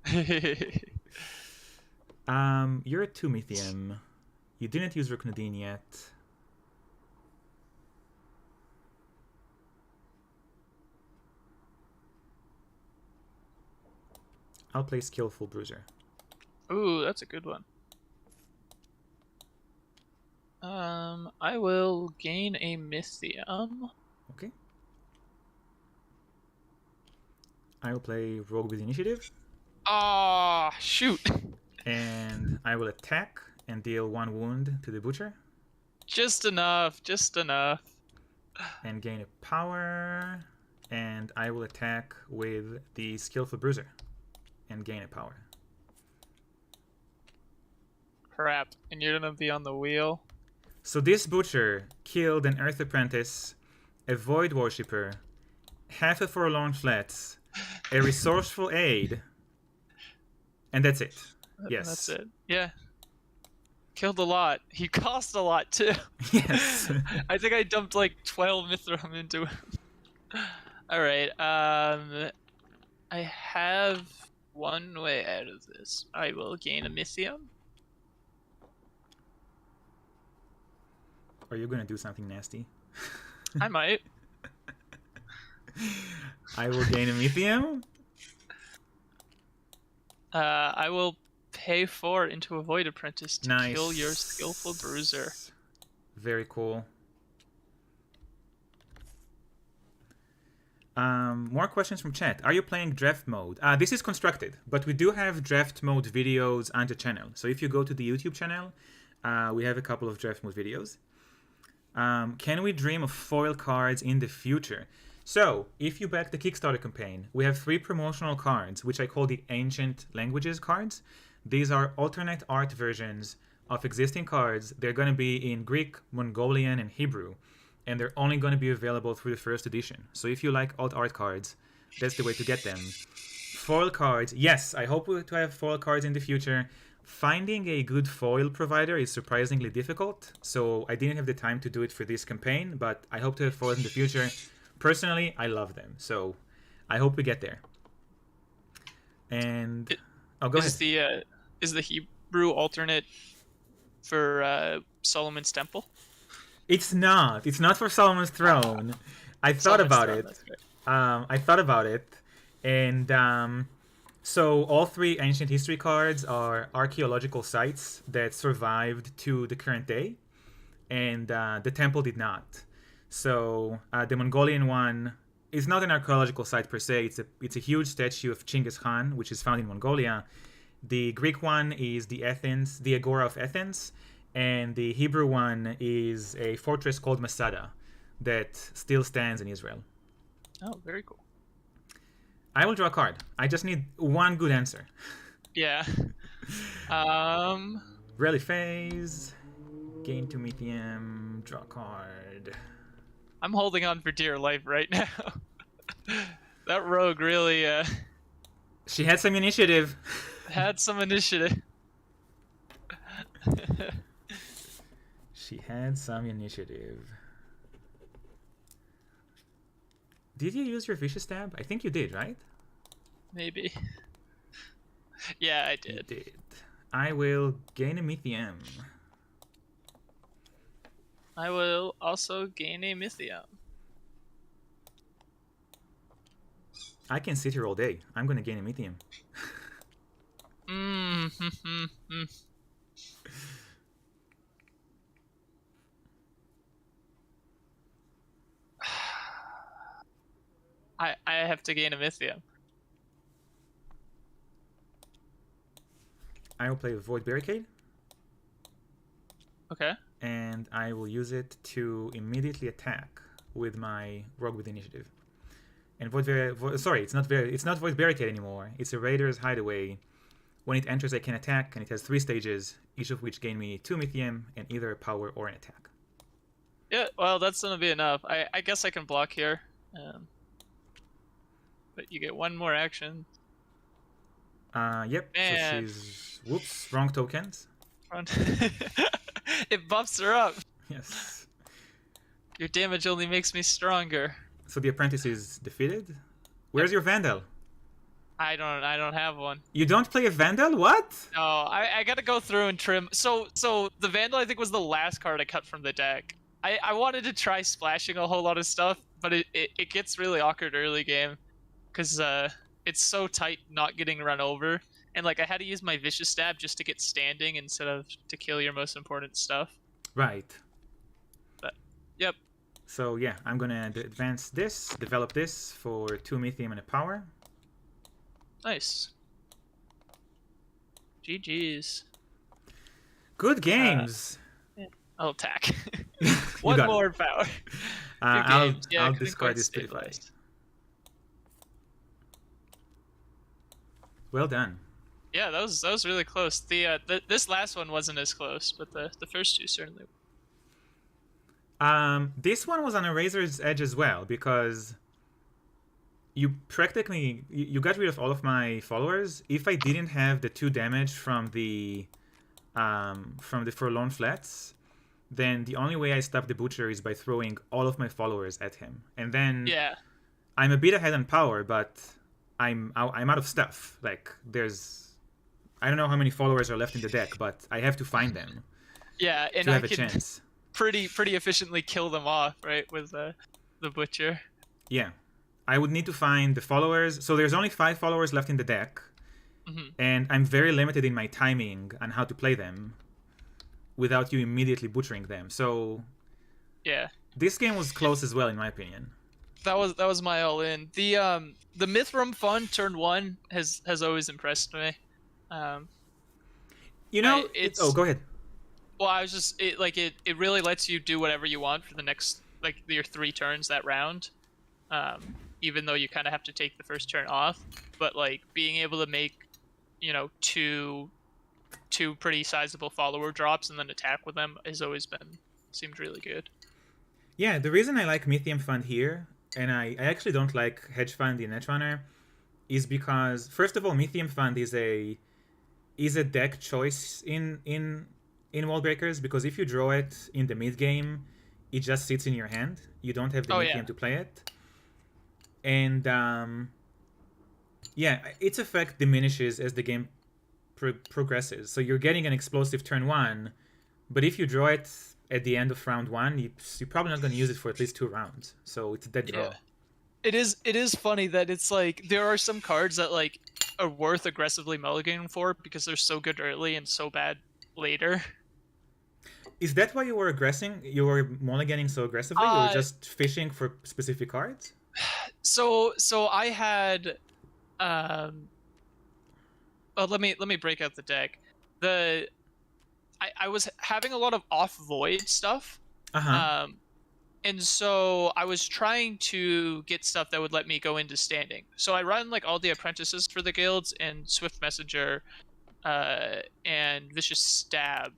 You're at 2 Mythium. You didn't use Ruknadin yet. I'll play Skillful Bruiser.
Ooh, that's a good one. I will gain a Mythium.
Okay. I will play Rogue with Initiative.
Ah, shoot.
And I will attack and deal 1 wound to the Butcher.
Just enough.
And gain a power. And I will attack with the Skillful Bruiser. And gain a power.
Crap. And you're gonna be on the wheel?
So this butcher killed an Earth Apprentice, a Void Worshipper, half a Forlorn Flats, a Resourceful Aid, and that's it. Yes.
That's it. Yeah. Killed a lot. He cost a lot too.
Yes.
I think I dumped like 12 Mithram into him. Alright, I have one way out of this. I will gain a Mythium.
Are you gonna do something nasty?
I might.
I will gain a Mythium.
I will pay 4 into a Void Apprentice to
Nice.
kill your Skillful Bruiser.
Very cool. More questions from chat. Are you playing draft mode? This is constructed, but we do have draft mode videos on the channel. So if you go to the YouTube channel, we have a couple of draft mode videos. Can we dream of foil cards in the future? So, if you back the Kickstarter campaign, we have 3 promotional cards, which I call the Ancient Languages cards. These are alternate art versions of existing cards. They're going to be in Greek, Mongolian, and Hebrew, and they're only going to be available through the first edition. So if you like alt art cards, that's the way to get them. Foil cards, yes, I hope to have foil cards in the future. Finding a good foil provider is surprisingly difficult, so I didn't have the time to do it for this campaign, but I hope to have foils in the future. Personally, I love them, so I hope we get there. And go ahead.
Is the Hebrew alternate for Solomon's Temple?
It's not. It's not for Solomon's Throne. I thought about it. I thought about it, and so all 3 ancient history cards are archaeological sites that survived to the current day, and the temple did not. So the Mongolian one is not an archaeological site per se. It's a huge statue of Genghis Khan, which is found in Mongolia. The Greek one is the Agora of Athens, and the Hebrew one is a fortress called Masada that still stands in Israel.
Oh, very cool.
I will draw a card. I just need one good answer.
Yeah.
Rally phase, gain 2 Mythium, draw a card.
I'm holding on for dear life right now. That rogue really
She had some initiative.
had some initiative.
She had some initiative. Did you use your Vicious Stab? I think you did, right?
Maybe. Yeah, I did.
You did. I will gain a Mythium.
I will also gain a Mythium.
I can sit here all day. I'm going to gain a Mythium.
I have to gain a Mythium.
I will play Void Barricade.
Okay.
And I will use it to immediately attack with my Rogue with Initiative. And it's not Void Barricade anymore. It's a Raider's Hideaway. When it enters, I can attack, and it has 3 stages, each of which gain me 2 Mythium and either a power or an attack.
Yeah, well, that's gonna be enough. I guess I can block here. But you get 1 more action.
Yep.
Man.
So she's... Whoops, wrong tokens.
It buffs her up.
Yes.
Your damage only makes me stronger.
So the apprentice is defeated? Where's your Vandal?
I don't have one.
You don't play a Vandal? What?
No, I gotta go through and trim. So the Vandal, I think, was the last card I cut from the deck. I wanted to try splashing a whole lot of stuff, but it gets really awkward early game. Because it's so tight not getting run over. And like I had to use my Vicious Stab just to get standing instead of to kill your most important stuff.
Right.
But, yep.
So yeah, I'm gonna advance this, develop this for 2 Mythium and a power.
Nice. GG's.
Good games.
I'll attack. One more power.
I'll
Yeah,
discard this
stabilized.
Well done.
Yeah, that was really close. This last one wasn't as close, but the first 2 certainly.
This one was on a razor's edge as well because you practically you got rid of all of my followers. If I didn't have the 2 damage from the forlorn flats, then the only way I stop the butcher is by throwing all of my followers at him, and then
Yeah.
I'm a bit ahead on power, but I'm out of stuff. Like I don't know how many followers are left in the deck, but I have to find them
Yeah, and
to
I
have a
can
chance.
pretty efficiently kill them off, right, with the butcher.
Yeah, I would need to find the followers. So there's only 5 followers left in the deck, and I'm very limited in my timing on how to play them without you immediately butchering them. So
Yeah.
this game was close as well, in my opinion.
That was my all in. The Mithram fun turn 1 has always impressed me.
You know,
it's
oh, go ahead.
Well, I was just it really lets you do whatever you want for the next your 3 turns that round. Even though you kind of have to take the first turn off, but being able to make, two pretty sizable follower drops and then attack with them has always seemed really good.
Yeah, the reason I like Mythium Fund here, and I actually don't like Hedge Fund in Netrunner, is because first of all, Mythium Fund is a deck choice in Worldbreakers, because if you draw it in the mid game, it just sits in your hand. You don't have the Mythium to play it. And yeah, its effect diminishes as the game progresses. So you're getting an explosive turn 1, but if you draw it at the end of round 1, you're probably not going to use it for at least 2 rounds. So it's a dead draw.
Yeah. It is funny that it's there are some cards that are worth aggressively mulliganing for because they're so good early and so bad later.
Is that why you were aggressing? You were mulliganing so aggressively? You were just fishing for specific cards?
So I had let me break out the deck. I was having a lot of off void stuff. And so I was trying to get stuff that would let me go into standing. So I run all the apprentices for the guilds and Swift Messenger and Vicious Stab.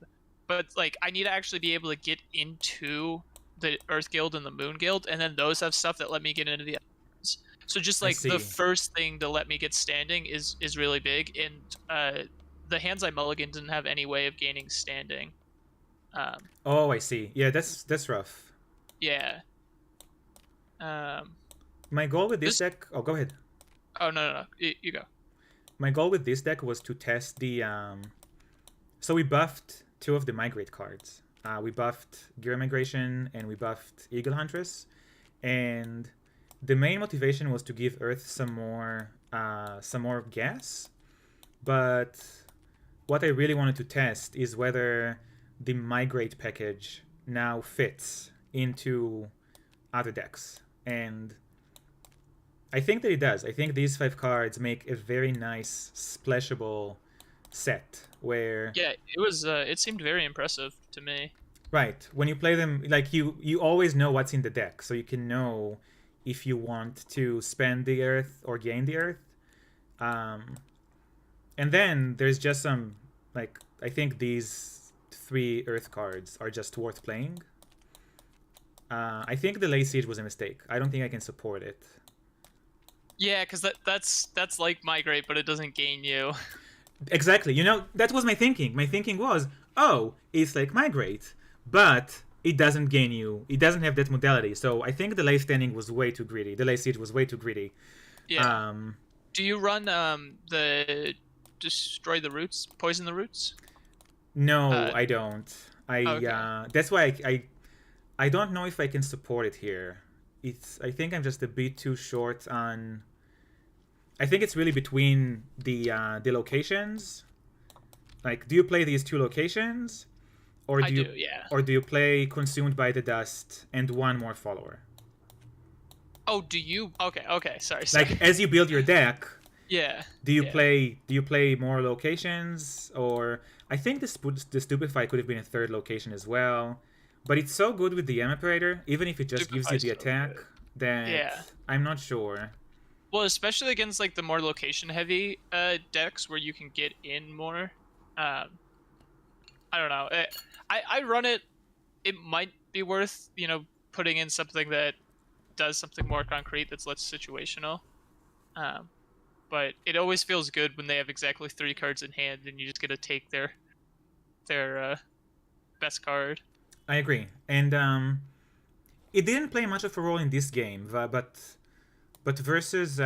But I need to actually be able to get into the Earth Guild and the Moon Guild, and then those have stuff that let me get into the others. So just the first thing to let me get standing is really big, and the hands I mulligan didn't have any way of gaining standing.
Oh, I see. Yeah, that's rough.
Yeah.
My goal with this deck... Oh, go ahead.
Oh, no. You go.
My goal with this deck was to test the... So we buffed 2 of the Migrate cards. We buffed Gira Migration and we buffed Eagle Huntress. And the main motivation was to give Earth some more gas. But what I really wanted to test is whether the Migrate package now fits into other decks. And I think that it does. I think these 5 cards make a very nice splashable set where...
Yeah, it was it seemed very impressive to me.
Right. When you play them, you always know what's in the deck, so you can know if you want to spend the Earth or gain the Earth. And then there's just some, I think these 3 Earth cards are just worth playing. I think the Lay Siege was a mistake. I don't think I can support it.
Yeah, because that's like Migrate, but it doesn't gain you.
Exactly. That was my thinking. My thinking was, oh, it's like Migrate, but it doesn't gain you. It doesn't have that modality. So I think the Lay Standing was way too greedy. The Lay Siege was way too greedy.
Yeah. Do you run the Destroy the Roots, Poison the Roots?
No, I don't.
Okay.
That's why I don't know if I can support it here. I think I'm just a bit too short on... I think it's really between the locations. Do you play these 2 locations? Or do you,
yeah.
Or do you play Consumed by the Dust and 1 more follower?
Oh, do you? Okay, sorry.
As you build your deck...
Yeah.
Do you play more locations? Or... I think the Stupefy could have been a 3rd location as well. But it's so good with the M operator, even if it just gives you the attack, that I'm not sure.
Well, especially against the more location-heavy decks where you can get in more. I don't know. I run it. It might be worth, putting in something that does something more concrete that's less situational. But it always feels good when they have exactly 3 cards in hand and you just get to take their best card.
I agree. And it didn't play much of a role in this game, but versus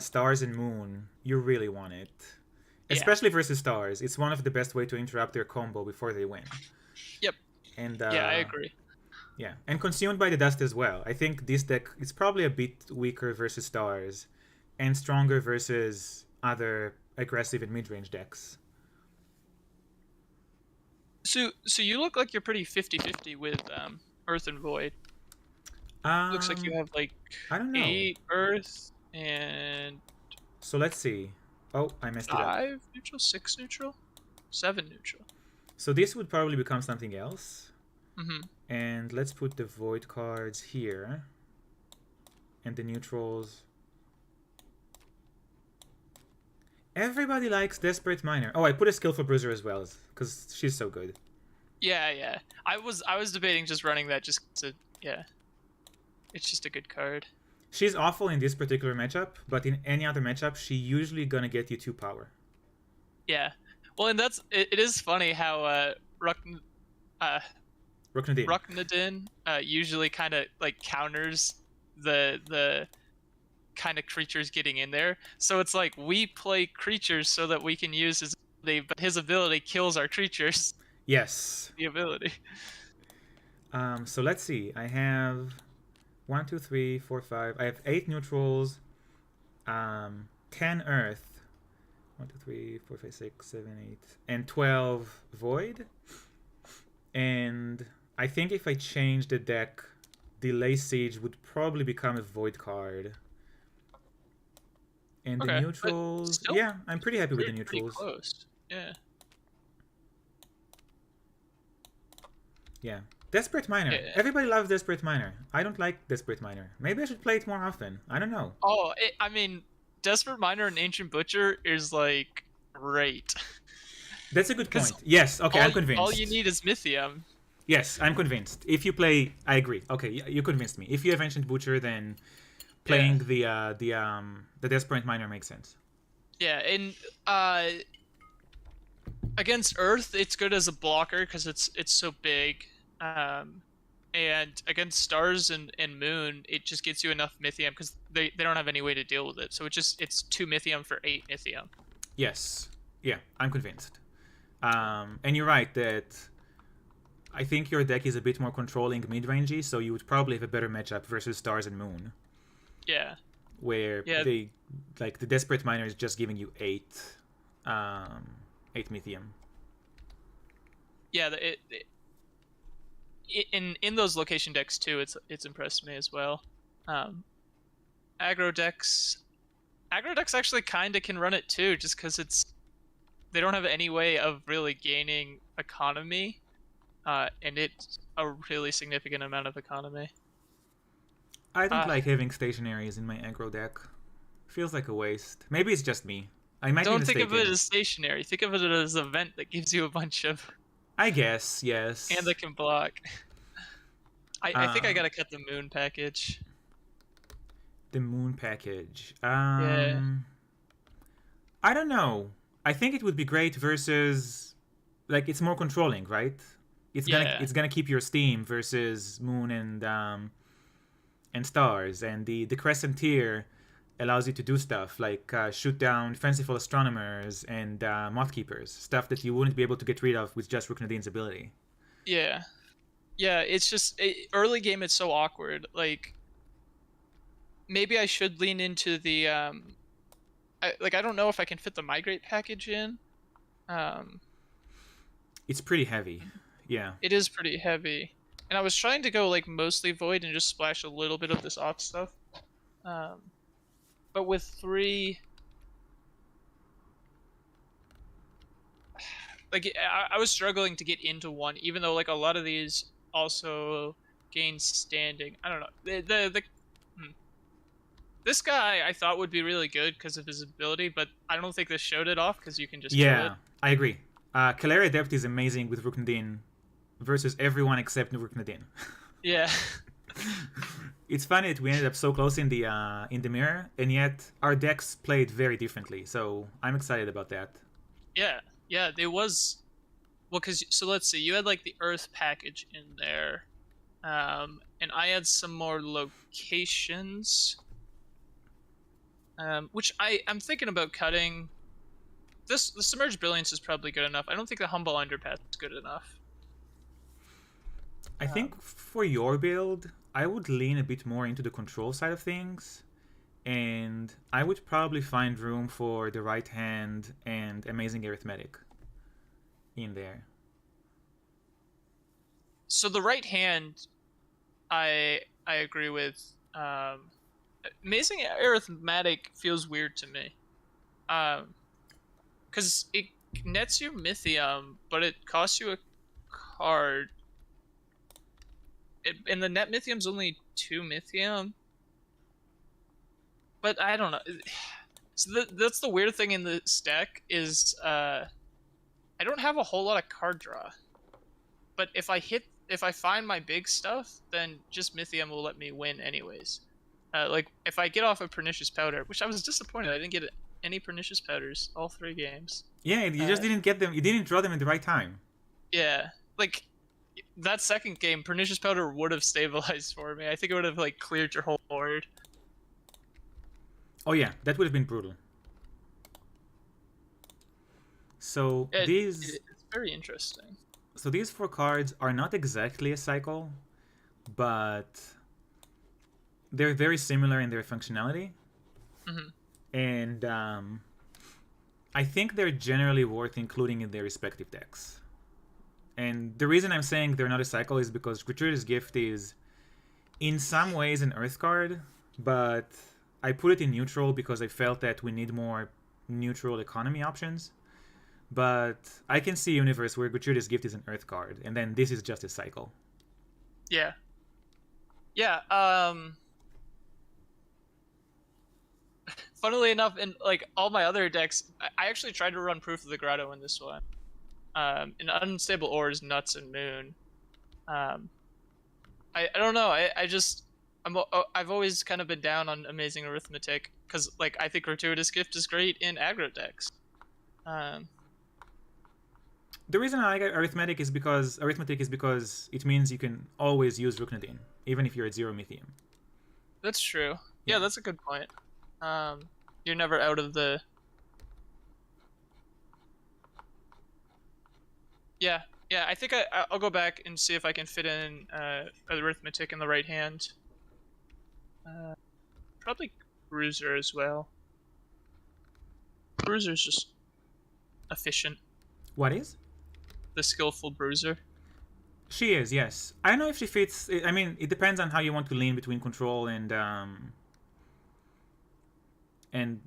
Stars and Moon, you really want it. Especially versus Stars. It's one of the best way to interrupt their combo before they win.
Yep.
And
yeah, I agree.
Yeah, and Consumed by the Dust as well. I think this deck is probably a bit weaker versus Stars and stronger versus other aggressive and mid-range decks.
So you look like you're pretty 50-50 with Earth and Void. Looks like you have like
I don't know.
8 Earth and
So let's see. Oh, I messed it up.
5 neutral, 6 neutral, 7 neutral.
So this would probably become something else.
Mm-hmm.
And let's put the Void cards here. And the neutrals. Everybody likes Desperate Miner. Oh, I put a Skillful Bruiser as well, because she's so good.
Yeah. I was debating just running that just to, yeah. It's just a good card.
She's awful in this particular matchup, but in any other matchup, she usually gonna get you 2 power.
Yeah. Well, and it is funny how Ruknadin usually kind of like counters the kind of creatures getting in there. So it's like we play creatures so that we can use his ability, but his ability kills our creatures.
Yes.
The ability.
So let's see. I have 1, 2, 3, 4, 5. I have 8 neutrals, 10 earth. 1, 2, 3, 4, 5, 6, 7, 8, and 12 void. And I think if I change the deck, Delay Siege would probably become a void card. And the neutrals, still, yeah, I'm pretty happy with the neutrals.
Pretty close. Yeah.
Yeah. Desperate Miner. Yeah. Everybody loves Desperate Miner. I don't like Desperate Miner. Maybe I should play it more often. I don't know.
Oh, I mean, Desperate Miner and Ancient Butcher is like great.
That's a good point. Yes. Okay, I'm convinced.
All you need is Mythium.
Yes, I'm convinced. If you play, I agree. Okay, you convinced me. If you have Ancient Butcher, then playing the Desperate Miner makes sense.
Yeah, and against Earth, it's good as a blocker because it's so big. And against Stars and Moon, it just gets you enough Mythium because they don't have any way to deal with it. So it's 2 Mythium for 8 Mythium.
Yes. Yeah, I'm convinced. And you're right that I think your deck is a bit more controlling mid-rangey, so you would probably have a better matchup versus Stars and Moon.
Yeah.
Where they like the Desperate Miner is just giving you 8 Mythium.
Yeah, in those location decks too, it's impressed me as well. Aggro decks actually kind of can run it too, just because they don't have any way of really gaining economy, and it's a really significant amount of economy.
I don't like having stationaries in my aggro deck. Feels like a waste. Maybe it's just me. I might
don't think of it as stationary. Think of it as an event that gives you a bunch of.
I guess, yes.
And that can block. I think I gotta cut the Moon package.
The Moon package.
Yeah.
I don't know. I think it would be great versus, like, it's more controlling, right? It's gonna keep your steam versus Moon and Stars, and the Crescent Tier allows you to do stuff like shoot down fanciful astronomers and moth keepers, stuff that you wouldn't be able to get rid of with just Ruknadin's ability.
Yeah, it's just early game. It's so awkward. Like maybe I should lean into the I don't know if I can fit the Migrate package in.
It's pretty heavy. Yeah.
It is pretty heavy. And I was trying to go like mostly void and just splash a little bit of this off stuff. But with 3, like I was struggling to get into 1, even though like a lot of these also gain standing. I don't know. This guy I thought would be really good because of his ability, but I don't think this showed it off because you can just kill it.
Yeah, I agree. Kalari Adept is amazing with Ruknadin versus everyone except Ruknadin.
Yeah.
It's funny that we ended up so close in the mirror, and yet our decks played very differently. So I'm excited about that.
Yeah. Yeah. There was well, cause so let's see. You had like the Earth package in there, and I had some more locations, which I'm thinking about cutting. This the Submerged Brilliance is probably good enough. I don't think the Humble Underpass is good enough.
I think for your build, I would lean a bit more into the control side of things, and I would probably find room for the right hand and amazing arithmetic in there.
So the right hand, I agree with. Amazing Arithmetic feels weird to me. Because it nets you Mythium, but it costs you a card. And the net Mythium's only 2 Mythium. But I don't know. So that's the weird thing in this deck is I don't have a whole lot of card draw. But if I find my big stuff, then just Mythium will let me win anyways. Like if I get off a Pernicious Powder, which I was disappointed I didn't get any Pernicious Powders all 3 games.
Yeah, you just didn't get them. You didn't draw them at the right time.
Yeah, like that second game, Pernicious Powder would have stabilized for me. I think it would have like cleared your whole board.
Oh yeah, that would have been brutal. So
It's very interesting.
So these 4 cards are not exactly a cycle, but they're very similar in their functionality.
Mm-hmm.
And I think they're generally worth including in their respective decks. And the reason I'm saying they're not a cycle is because Gratuitous Gift is in some ways an Earth card, but I put it in neutral because I felt that we need more neutral economy options. But I can see a universe where Gratuitous Gift is an Earth card, and then this is just a cycle.
Yeah. Yeah, funnily enough, in like all my other decks, I actually tried to run Proof of the Grotto in this one. In Unstable Ores, Nuts, and Moon. I don't know. I've always kind of been down on Amazing Arithmetic because like I think Gratuitous Gift is great in aggro decks.
The reason I like arithmetic is because it means you can always use Ruknadin, even if you're at 0 Mythium.
That's true. Yeah, that's a good point. You're never out of the. Yeah, yeah. I think I'll go back and see if I can fit in arithmetic in the right hand. Probably Bruiser as well. Bruiser's just efficient.
What is?
The skillful Bruiser.
She is, yes. I don't know if she fits. I mean, it depends on how you want to lean between control and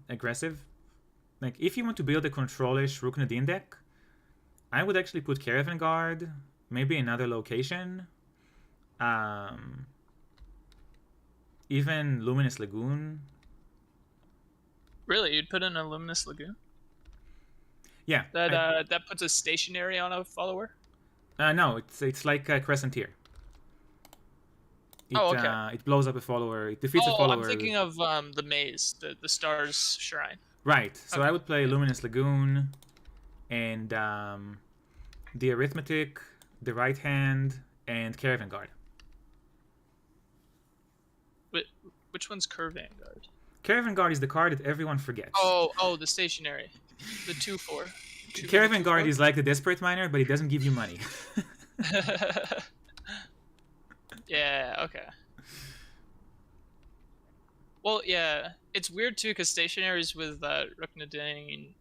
aggressive. Like, if you want to build a control-ish Ruknadin deck, I would actually put Caravan Guard, maybe another location, even Luminous Lagoon.
Really, you'd put in a Luminous Lagoon?
Yeah.
That puts a stationary on a follower?
No, it's like a Crescent Tier.
Okay.
It blows up a follower. It defeats a follower.
I'm thinking of the maze, the Stars Shrine.
Right. So I would play Luminous Lagoon, and the Arithmetic, the Right Hand, and Caravan Guard.
Which one's Vanguard?
Caravan Guard is the card that everyone forgets.
Oh, the stationary. The 2/4.
Caravan Guard is like the Desperate Miner, but it doesn't give you money.
Yeah, okay. Well, yeah. It's weird, too, because stationaries with Ruknadin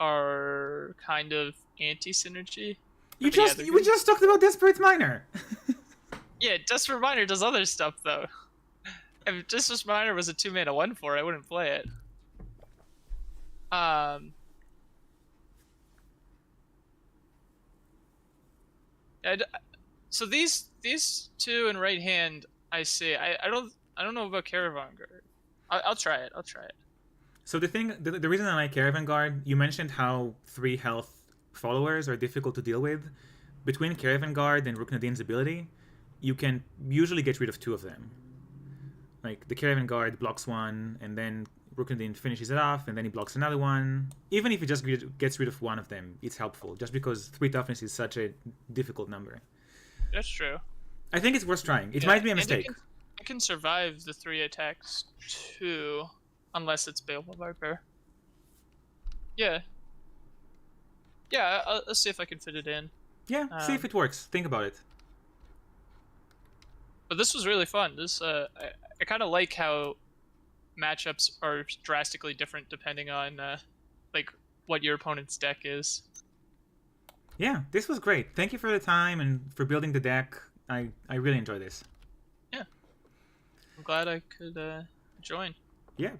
are kind of anti-synergy.
We just talked about Desperate Miner.
Yeah, Desperate Miner does other stuff, though. If Desperate Miner was a 2-mana 1/4, I wouldn't play it. So these 2 in right hand, I see. I don't know about Caravan Guard. I'll try it.
So the reason I like Caravan Guard, you mentioned how 3 health followers are difficult to deal with. Between Caravan Guard and Ruknadin's ability, you can usually get rid of 2 of them. Like the Caravan Guard blocks 1, and then Rookendin finishes it off, and then he blocks another one. Even if he just gets rid of 1 of them, it's helpful, just because 3 toughness is such a difficult number.
That's true.
I think it's worth trying. It might be a mistake.
It can survive the 3 attacks too, unless it's Baleful Viper. Yeah. Yeah, I'll see if I can fit it in.
Yeah, see if it works. Think about it.
But this was really fun. This I kind of like how matchups are drastically different depending on like what your opponent's deck is.
Yeah, this was great. Thank you for the time and for building the deck. I really enjoyed this.
Yeah. I'm glad I could join.
Yep.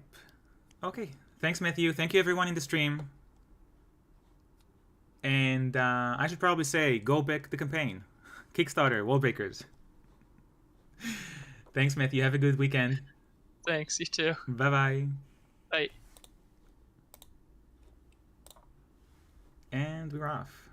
Okay. Thanks, Matthew. Thank you, everyone in the stream. And I should probably say, go back the campaign. Kickstarter, Worldbreakers. Thanks, Matthew. Have a good weekend.
Thanks, you too.
Bye-bye.
Bye.
And we're off.